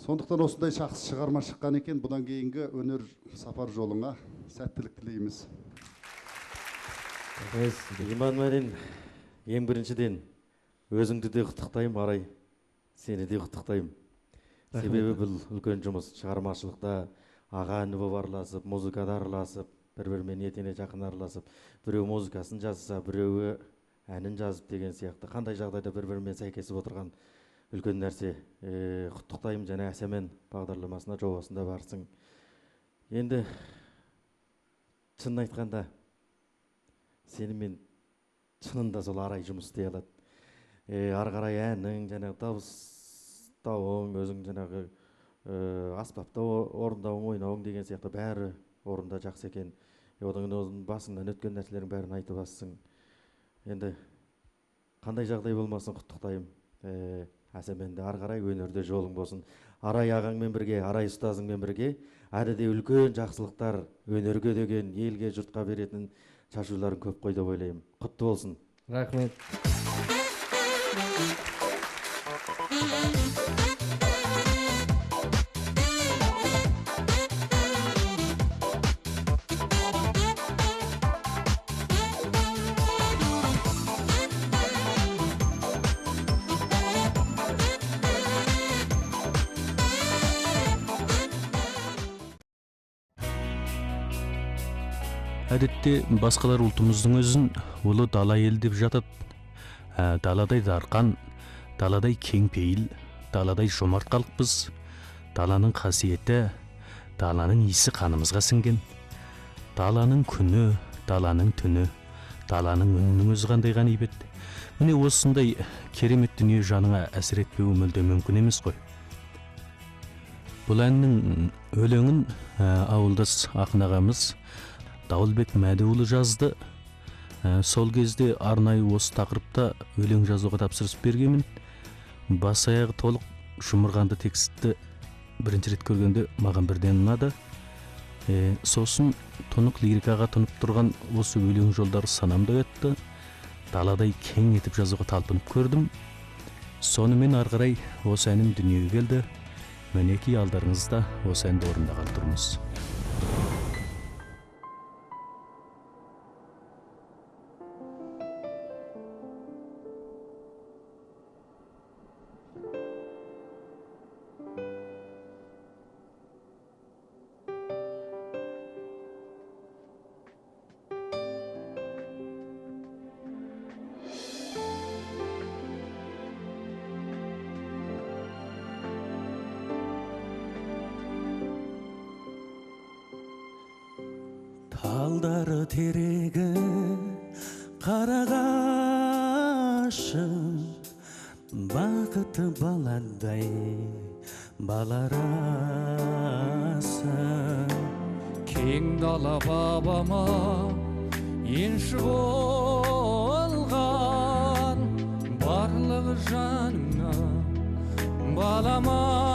Сондықтан осындай жақсы шығарма шыққан екен. Бұдан кейінгі өнер сапар жолыңа сәттілік тілейміз. иман менен ең біріншіден өзіңді де құттықтаймын, Арай, сені де құттықтаймын. Себебі бұл үлкен жұмыс, шығармашылықта аға іні болып араласып, музыкада араласып, бір-бірімен етене жақын араласып, біреу музыкасын жазса, біреуі әнін жазып деген сияқты қандай жағдайда бір-бірімен сәйкесіп отырған үлкен нәрсе. Құттықтаймын, және әсемен бағдарламасына жобасында барсың. Енді шынын айтқанда сені мен шынында сол Арай жұмыс істей алады. Ары қарай әнің, жаңағы дауыстауың, өзің жаңағы аспапта орындауың, ойнауың деген сияқты бәрі орында жақсы екен. Одан басыңнан өткен нәрселердің бәрін айтып бассың. Енді қандай жағдай болмасын құттықтаймын. Әсеменде ары қарай өнерде жолың болсын. Арай ағаңмен бірге, Арай ұстазыңмен бірге әлі де үлкен жақсылықтар өнерге деген, елге, жұртқа беретін шашуларын көп қой деп ойлаймын. Құтты болсын. Рахмет. Әдетте басқалар ұлтымыздың өзін ұлы дала ел деп жатады. Даладай дарқан, даладай кең пейіл, даладай жомарт халықпыз. Даланың қасиеті, даланың иісі қанымызға сіңген. Даланың күні, даланың түні, даланың үнінің өзі қандай ғанибет. Міне осындай керемет дүние жаныңа әсер етпеуі мүлде мүмкін емес қой. Бұл әннің өлеңін ауылдас ақын ағамыз Дауылбек Мәдіұлы жазды. Сол кезде арнайы осы тақырыпта өлең жазуға тапсырыс бергенмін. Бас аяғы толық жұмырғанды текстті бірінші рет көргенде маған бірден ұнады. Сосын тұнық лирикаға тұнып тұрған осы өлең жолдары санамда өтті. Даладай кең етіп жазуға талпынып көрдім. Сонымен ары қарай осы әнім дүниеге келді. Мінекей алдарыңызда осы әнді орындаған тұрмыз. Талдары терегі қарағашы, бақыты баладай баларасы. Кең дала бабама енші болған, барлығы жанына баламасы.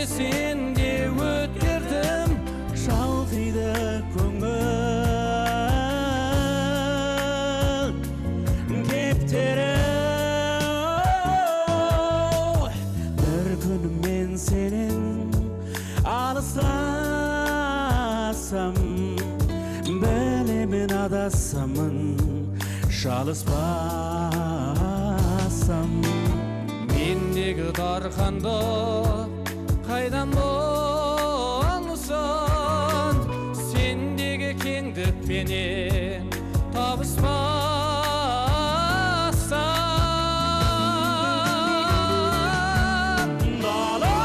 Сенде өткердім шалқиды көңіл кептері. Бір күні мен сенен алысасам, білемен адасамын, шалыспасам. Мендегі дарқанды қайдан болсын, сендегі кеңдікпенен табыспасам. Дала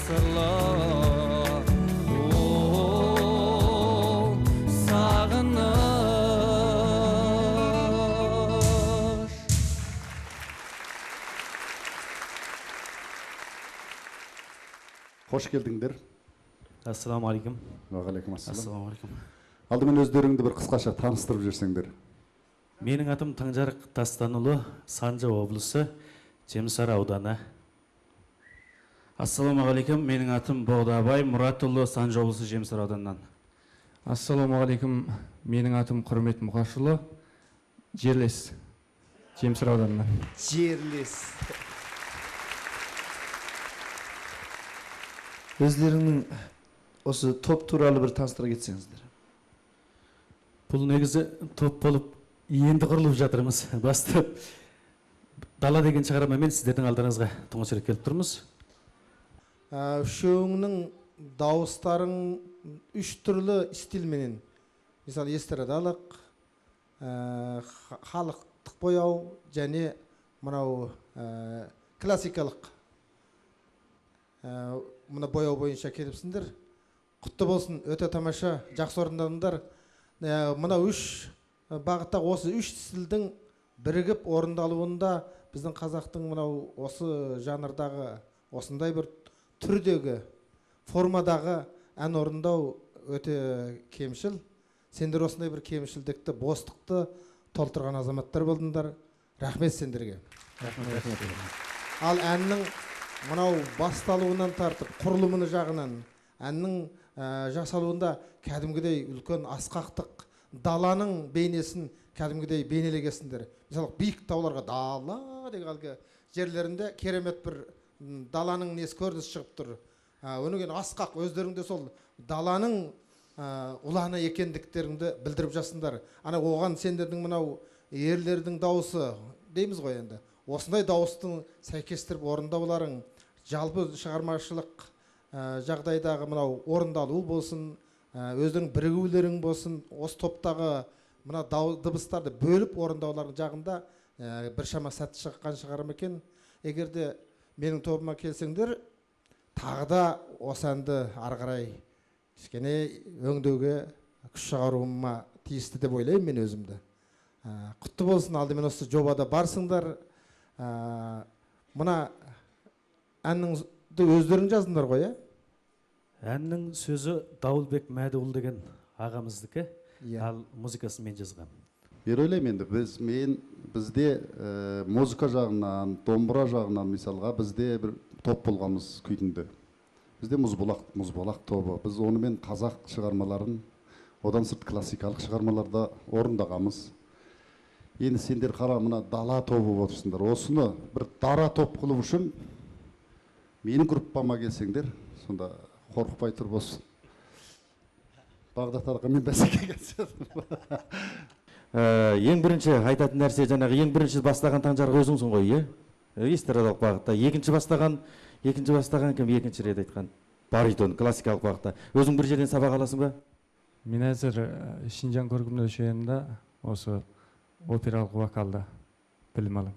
сырлы сағыныш. Қош келдіңдер. Ассалаумағалейкум. Уағалейкум ассалам. Ассалаумағалейкум. Алдымен өздеріңді бір қысқаша таныстырып жіберсеңдер. Менің атым Таңжарық Тастанұлы, Санжа облысы, Жемсар ауданы. Ассалаумағалейкум. Менің атым Боғдабай Мұратұлы, Санжа облысы, Жемсар ауданынан. Ассалаумағалейкум. Менің атым Құрмет Мұқашұлы, Жерлес, Жемсар ауданынан. Жерлес. Өздеріңнің осы топ туралы бір таныстыра кетсеңіздер. Бұл негізі топ болып енді құрылып жатырмыз. Бастап дала деген шығармамен сіздердің алдарыңызға тұңғыш рет келіп тұрмыз. Үшеуіңнің дауыстарың үш түрлі стильменен, мысалы эстрадалық, халықтық бояу және мынау классикалық мына бояу бойынша келіпсіңдер. Құтты болсын, өте тамаша, жақсы орындадыңдар. Мына үш бағытта осы үш стильдің бірігіп орындалуында біздің қазақтың мынау осы жанрдағы осындай бір түрдегі формадағы ән орындау өте кемшіл. Сендер осындай бір кемшілдікті, бостықты толтырған азаматтар болдыңдар. Рахмет сендерге. Ал әннің мынау басталуынан тартып, құрылымыны жағынан, әннің жасалуында кәдімгідей үлкен асқақтық, даланың бейнесін кәдімгідей бейнелегесіңдер. Мысалы, биік тауларға дала деген әлгі жерлерінде керемет бір даланың несі көрініс шығып тұр. Өнеген асқақ, өздеріңде сол даланың ұланы екендіктеріңді білдіріп жасындар. Ана оған сендердің мынау ерлердің дауысы дейміз ғой енді. Осындай дауыстың сәйкестіріп орындауларың, жалпы шығармашылық жағдайдағы мынау орындалу болсын, өздерің бірігулерің болсын, осы топтағы мына дыбыстарды бөліп орындаулардың жағында біршама сәтті шыққан шығарым екен. Егерде менің тобыма келсеңдер, тағы да осы әнді ары қарай кішкене өңдеуге күш шығаруыма тиісті деп ойлаймын мен өзімді. Құтты болсын, алдымен осы жобада барсыңдар. Мына әнніңді өздерің жаздыңдар ғой, Әннің сөзі Дауылбек Мәдіұлы деген ағамыздікі, ал музыкасын мен жазғам. Мен ойлаймын енді, бізде музыка жағынан, домбыра жағынан мысалға бізде бір топ болғанымыз күйтінді. Бізде мұзболақ тобы. Біз онымен қазақ шығармаларын, одан сырт классикалық шығармаларда орындағамыз. Енді сендер қара мына дала тобы отырсыңдар. Осыны бір дара топ қылып үшін менің группама келсеңдер, сонда қорықпай тұр болсын. Бағдат арқамен бәсеке келсеңдер. Ең бірінші айтатын нәрсе, жаңағы ең бірінші бастаған Таңжарық өзіңсің ғой, эстрадалық бағытта. Екінші бастаған кім? Екінші рет айтқан баритон, классикалық бағытта. Өзің бір жерден сабақ аласың ба? Мен әзір Шинжан көркемдік өлшемінде осы опералық вокалда білім алам.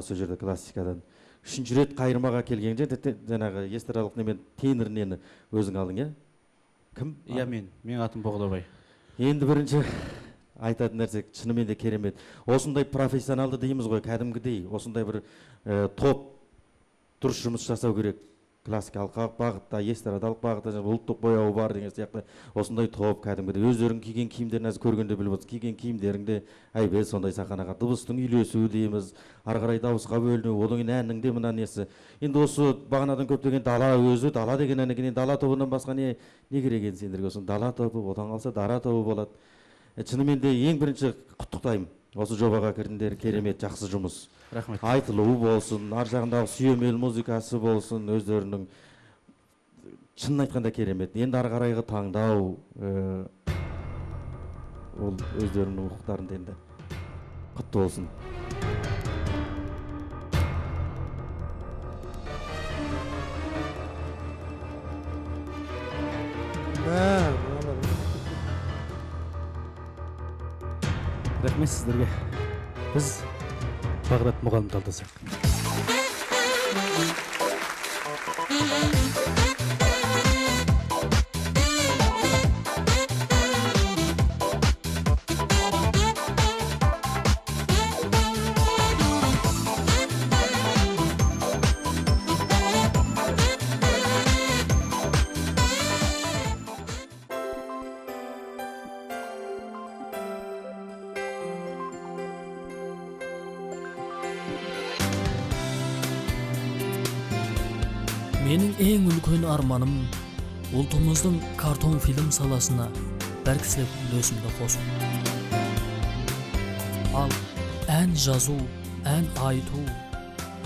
Сол жерде классикадан. Үшінші рет қайырмаға келгенде жаңағы эстрадалық немен тенор нені өзің алдың, Кім? Мен атым Боғдабай. Енді бірінші айтатын нәрсе шынымен де керемет. Осындай профессионалды дейміз ғой, кәдімгідей. Осындай бір топ дұрыс жұмыс жасау керек. Классикалық бағытта, эстрадалық бағытта, ұлттық бояуы бар деген сияқты. Осындай топ кәдімгідей. Өздерің киген киімдерін әзір көргенде біліп отырсыз. Киген киімдеріңде әйбет сондай сахнаға дыбыстың үйлесу дейміз. Ары қарай дауысқа бөліну, одан кейін әннің де мына несі. Енді осы бағанадан көптеген дала өзі, дала деген әннен дала тобынан басқа не керек енді сендерге? Осы дала тобы, одан қалса дара тобы болады. Шынымен де ең бірінші құттықтаймын. Осы жобаға кірдіңдер, керемет, жақсы жұмыс. Рахмет. Айтылуы болсын, ар жағындағы сүйемел музыкасы болсын, өздерінің шынын айтқанда керемет. Енді ары қарайғы таңдау ол өздерінің құқтарында енді құтты болсын. Рахмет сіздерге. Біз Бағдат мұғалімді алдасақ. Менің ең үлкен арманым ұлтымыздың картон фильм саласына бір кісілік үлесімді қосу. Ал ән жазу, ән айту,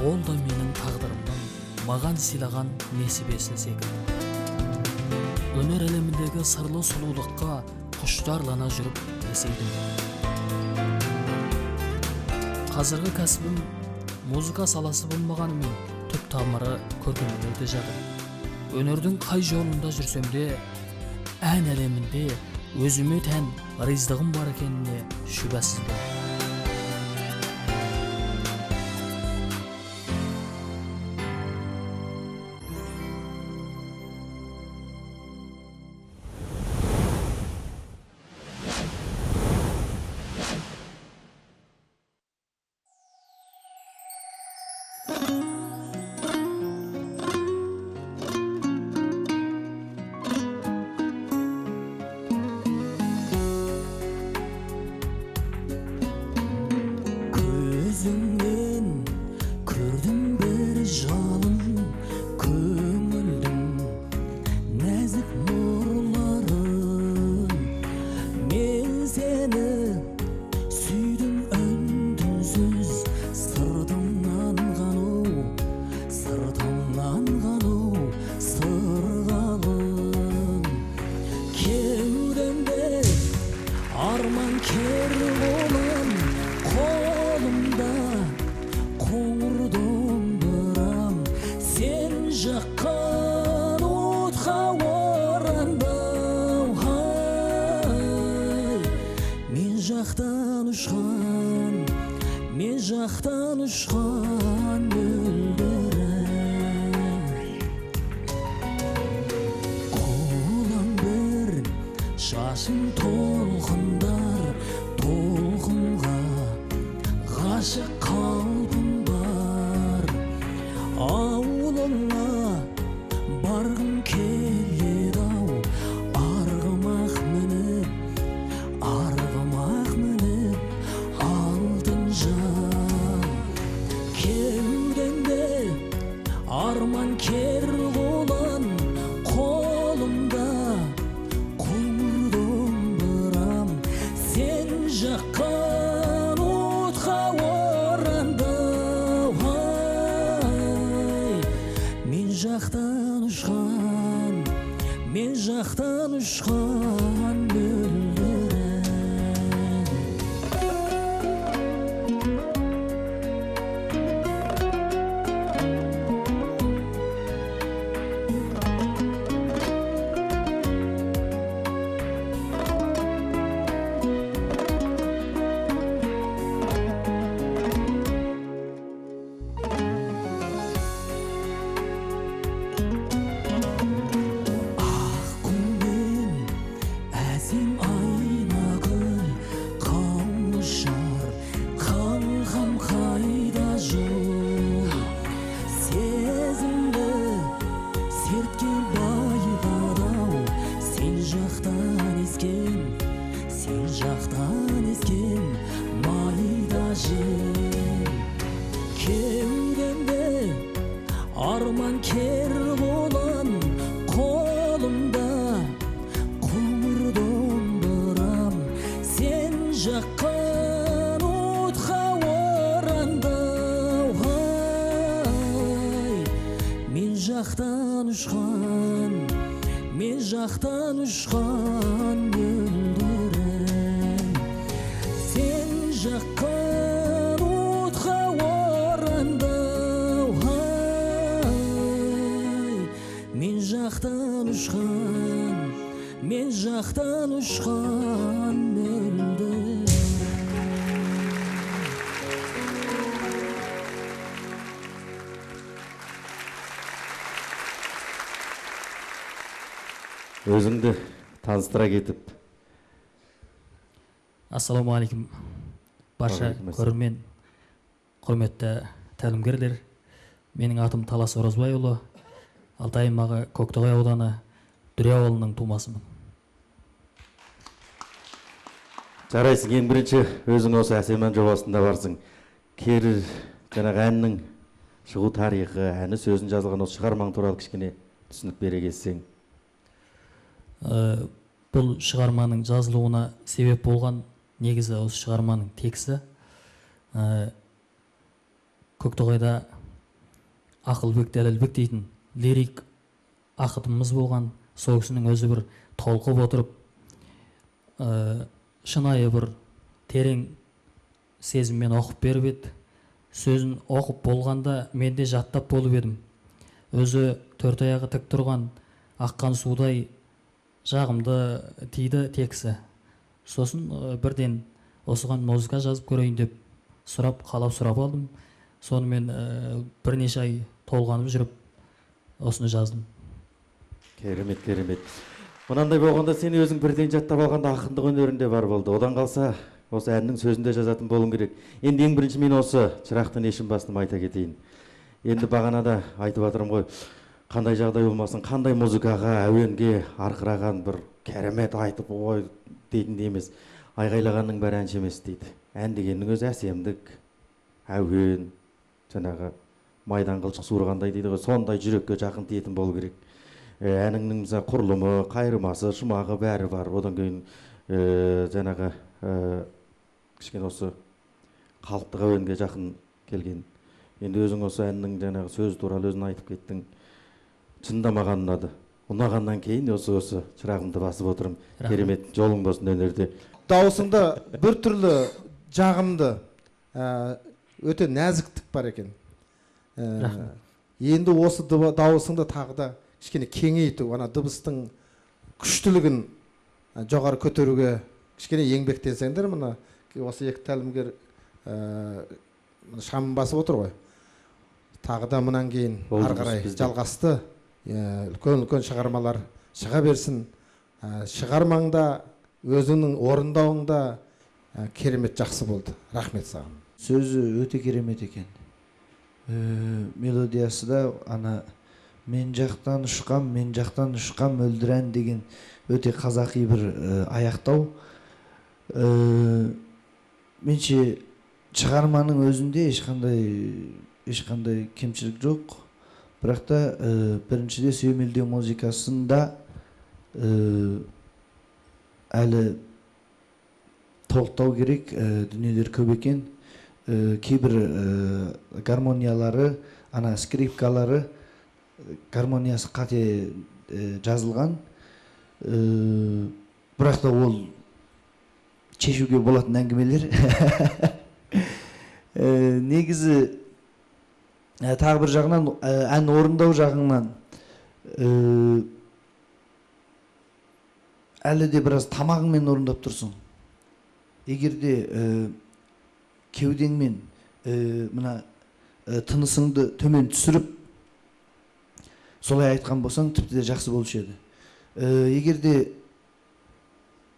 ол да менің тағдырымның маған сыйлаған несібесі секілді. Өнер әлеміндегі сырлы сұлулыққа құштарлана жүріп есейдім. Қазіргі кәсібім музыка саласы болмағанымен түп тамыры көркемөнерде жатыр. Өнердің қай жолында жүрсем де, ән әлемінде өзіме тән ризығым бар екеніне шүбәсіз бар. Көзіңнен көрдім бір жалын, көңілдің нәзік нұрларын. Мен сені сүйдім үн-түнсіз, сыртыңнан ғану, сырғалым. Кеудемде арман кер болам, қолымда қоңыр домбырам. Сен жаққан отқа орандым. Мен жақтан ұшқан мөлдірім. Қолым бір шашым толқындар, толқынға ғашық қалпым бар. Ауылыңа барғым келеді-ау, арғымақ мініп алтын жан. Кеудемде арман кер қолан, қолымда қоңыр домбырам. Сен жаққан отқа орандым. Мен жақтан ұшқан мөлдірім. Әсем айнагүл, қауышар қалқам қайда жол. Сезімді серткен байғадау, сен жақтан ескен майда жел. Кеудемде арман кер болан, қолымда қоңыр домбырам. Сен жаққан отқа орандым. Мен жақтан ұшқан мөлдірім. Сен жаққан отқа орандым. Мен жақтан ұшқан мөлдірім. Өзіңді таныстыра кетіп. Ассалаумағалейкум. Барша көрермен, құрметті тәлімгерлер. Менің атым Талас Оразбайұлы. Алтай аймағы Көктоғай ауданы Дүре ауылының тумасымын. Жарайсың, ең бірінші өзің осы әсем ән жобасында барсың. Кері жаңағы әннің шығу тарихы, әні сөзін жазылған осы шығармаң туралы кішкене түсінік бере кетсең. Бұл шығарманың жазылуына себеп болған негізі осы шығарманың тексті. Көктоғайда Ақылбек Дәлелбек дейтін лирик ақытымыз болған. Сол кісінің өзі бір толқып отырып, шынайы бір терең сезіммен оқып беріп еді. Сөзін оқып болғанда мен де жаттап болып едім. Өзі төрт аяғы тік тұрған аққан судай жағымды тиді тексі. Сосын бірден осыған музыка жазып көрейін деп қалап сұрап алдым. Сонымен бірнеше ай толғанып жүріп осыны жаздым. Керемет, керемет. Мынандай болғанда сен өзің бірден жаттап алғанда ақындық өнерінде бар болды. Одан қалса осы әннің сөзінде жазатын болуң керек. Енді ең бірінші мен осы Шырақтан ешін бастым айта кетейін. Енді бағанада айтып жатырмын ғой, қандай жағдай болмасын, қандай музыкаға, әуенге арқыраған бір керемет айтып ой дейтін емес. Айғайлағанның бәрі әнші емес дейді. Ән дегеннің өзі әсемдік, әуен, жаңағы майдан қылшық суырғандай дейді ғой, сондай жүрекке жақын тиетін болу керек. Әніңнің құрылымы, қайырмасы, шумағы бәрі бар. Одан кейін жаңағы кішкене осы халықтық әуенге жақын келген. Енді өзің осы әннің жаңағы сөз туралы өзің айтып кеттің. Шынында маған ұнады. Ұнағаннан кейін осы шырағымды басып отырмын. Керемет жолың болсын өнерде. Дауысыңда бір түрлі жағымды, өте нәзіктік бар екен. Енді осы дауысыңды тағы да кішкене кеңейту, ана дыбыстың күштілігін жоғары көтеруге кішкене еңбектенсеңдер, мына осы екі тәлімгер шамын басып отыр ғой. Тағы да мұнан кейін ары қарай жалғасты үлкен шығармалар шыға берсін. Шығармаңда, өзіңнің орындауыңда керемет жақсы болды. Рахмет саған. Сөзі өте керемет екен. Мелодиясы да ана мен жақтан ұшқам өлдірән деген өте қазақи бір аяқтау. Менше шығарманың өзінде ешқандай кемшілік жоқ. Бірақ та біріншіде сүйемелдеу музыкасында әлі толықтау керек дүниелер көп екен. Кейбір гармониялары, ана скрипкалары гармониясы қате жазылған. Бірақ та ол шешуге болатын әңгімелер. Негізі тағы бір жағынан ән орындау жағынан әлі де біраз тамағыңмен орындап тұрсың. Егерде кеудеңмен мына тынысыңды төмен түсіріп солай айтқан болсаң тіпті де жақсы болушы еді. Егерде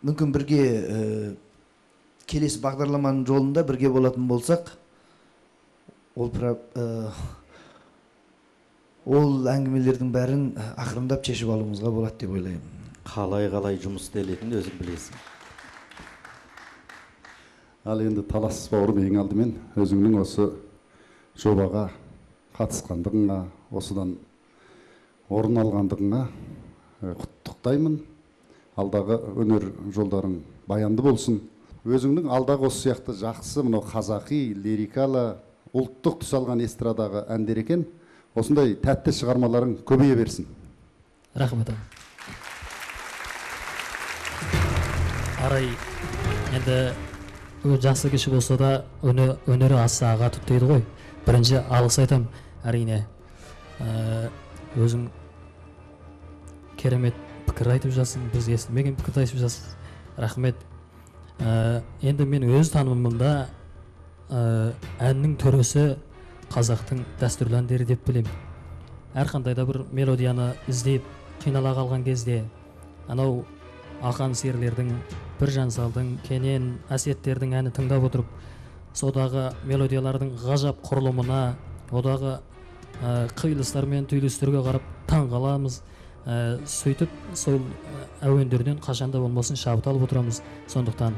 мүмкін бірге келесі бағдарламаның жолында бірге болатын болсақ, ол әңгімелердің бәрін ақырындап шешіп алуымызға болады деп ойлаймын. Қалай жұмыс істелетінін өзің білесің. Ал енді Талас бауырым, ең алдымен өзіңнің осы жобаға қатысқандығыңа, осыдан орын алғандығыңа құттықтаймын. Алдағы өнер жолдарың баянды болсын. Өзіңнің алдағы осы сияқты жақсы, мынау қазақи, лирикалы, ұлттық түс алған эстрадаға әндер екен. Осындай тәтті шығармаларың көбейе берсін. Рахмет. Арай, енді жақсы кіші болса да өнері аса аға тұт дейді ғой. Бірінші алғыс айтам, әрине. Өзің керемет пікір айтып жасың, біз естімеген пікір айтып жасың. Рахмет. Енді мен өз танымымда әннің төресі қазақтың дәстүрлі әндері деп білем. Әрқандайда бір мелодияны іздеп қинала қалған кезде, анау ақан серлердің, бір жансалдың, кенен әсеттердің әні тыңдап отырып, содағы мелодиялардың ғажап құрылымына, одағы қиылыстар мен түйілістерге қарап таң қаламыз. Сөйтіп сол әуендерден қашанда болмасын шабыт алып отырамыз. Сондықтан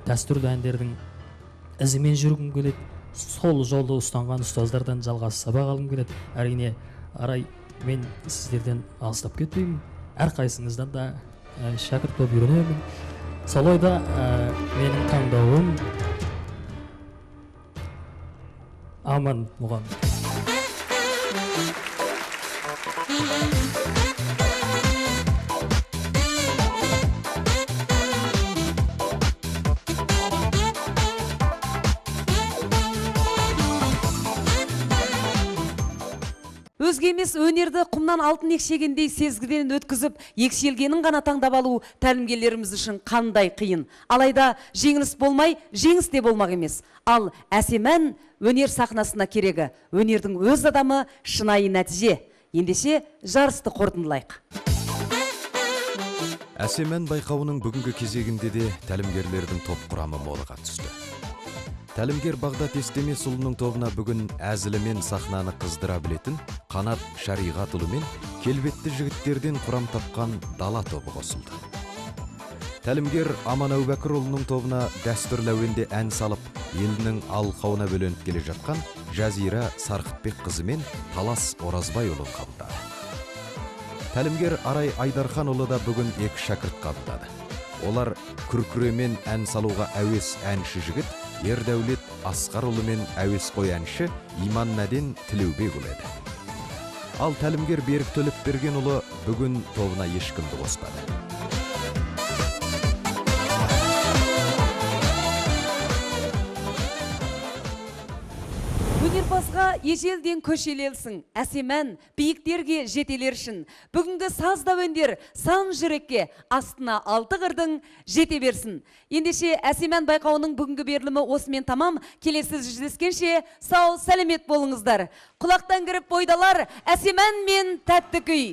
дәстүрлі әндердің ізімен жүргім келеді. сол жолды ұстанған ұстаздардан жалғасы сабақ алғым келеді. Әрине Арай, мен сіздерден алыстап кетпеймін, әрқайсыңыздан да шәкірт болып үйренемін. Сол ойда менің таңдауым Аман мұғалім. Өзге емес өнерді құмнан алтын екшегендей сезгіден өткізіп, екшелгенін ғана таңдап алу тәлімгерлеріміз үшін қандай қиын. Алайда жеңіліс болмай, жеңіс те болмақ емес. Ал әсем ән өнер сахнасына керегі. Өнердің өз адамы шынайы нәтиже. Ендеше жарысты қорытындылайық. Әсем ән байқауының бүгінгі кезегінде де тәлімгерлердің топ құрамы молыға түсті. Тәлімгер Бағдат Естемесұлының тобына бүгін әзілімен сахнаны қыздыра білетін Қанат Шариғатұлы мен келбетті жігіттерден құрам тапқан Дала тобы қосылды. Тәлімгер Аман Әубәкірұлының тобына дәстүрлі әуенде ән салып, елінің алқауына бөленіп келе жатқан Жазира Сарқытбек қызы мен Талас Оразбайұлын қабылдады. Тәлімгер Арай Айдарханұлы да бүгін екі шәкірт қабылдады. Олар күркіремен ән салуға әуес әнші жігіт Ердәулет Асқарұлы мен әуесқой әнші Иман Мәден Тілеубекұлы еді. Ал тәлімгер Берік Төлепбергенұлы бүгін тобына ешкімді қоспады. Өнерпазға ежелден көшелелсің, әсем ән биіктерге жетелершін. Бүгінгі саз да өнер сан жүрекке, астына 6 қырдың жете берсін. Ендеше әсем ән байқауының бүгінгі берілімі осымен тамам. Келесі жүздескенше сау сәлемет болыңыздар. Құлақтан кіріп бойдалар, әсем ән мен тәтті күй.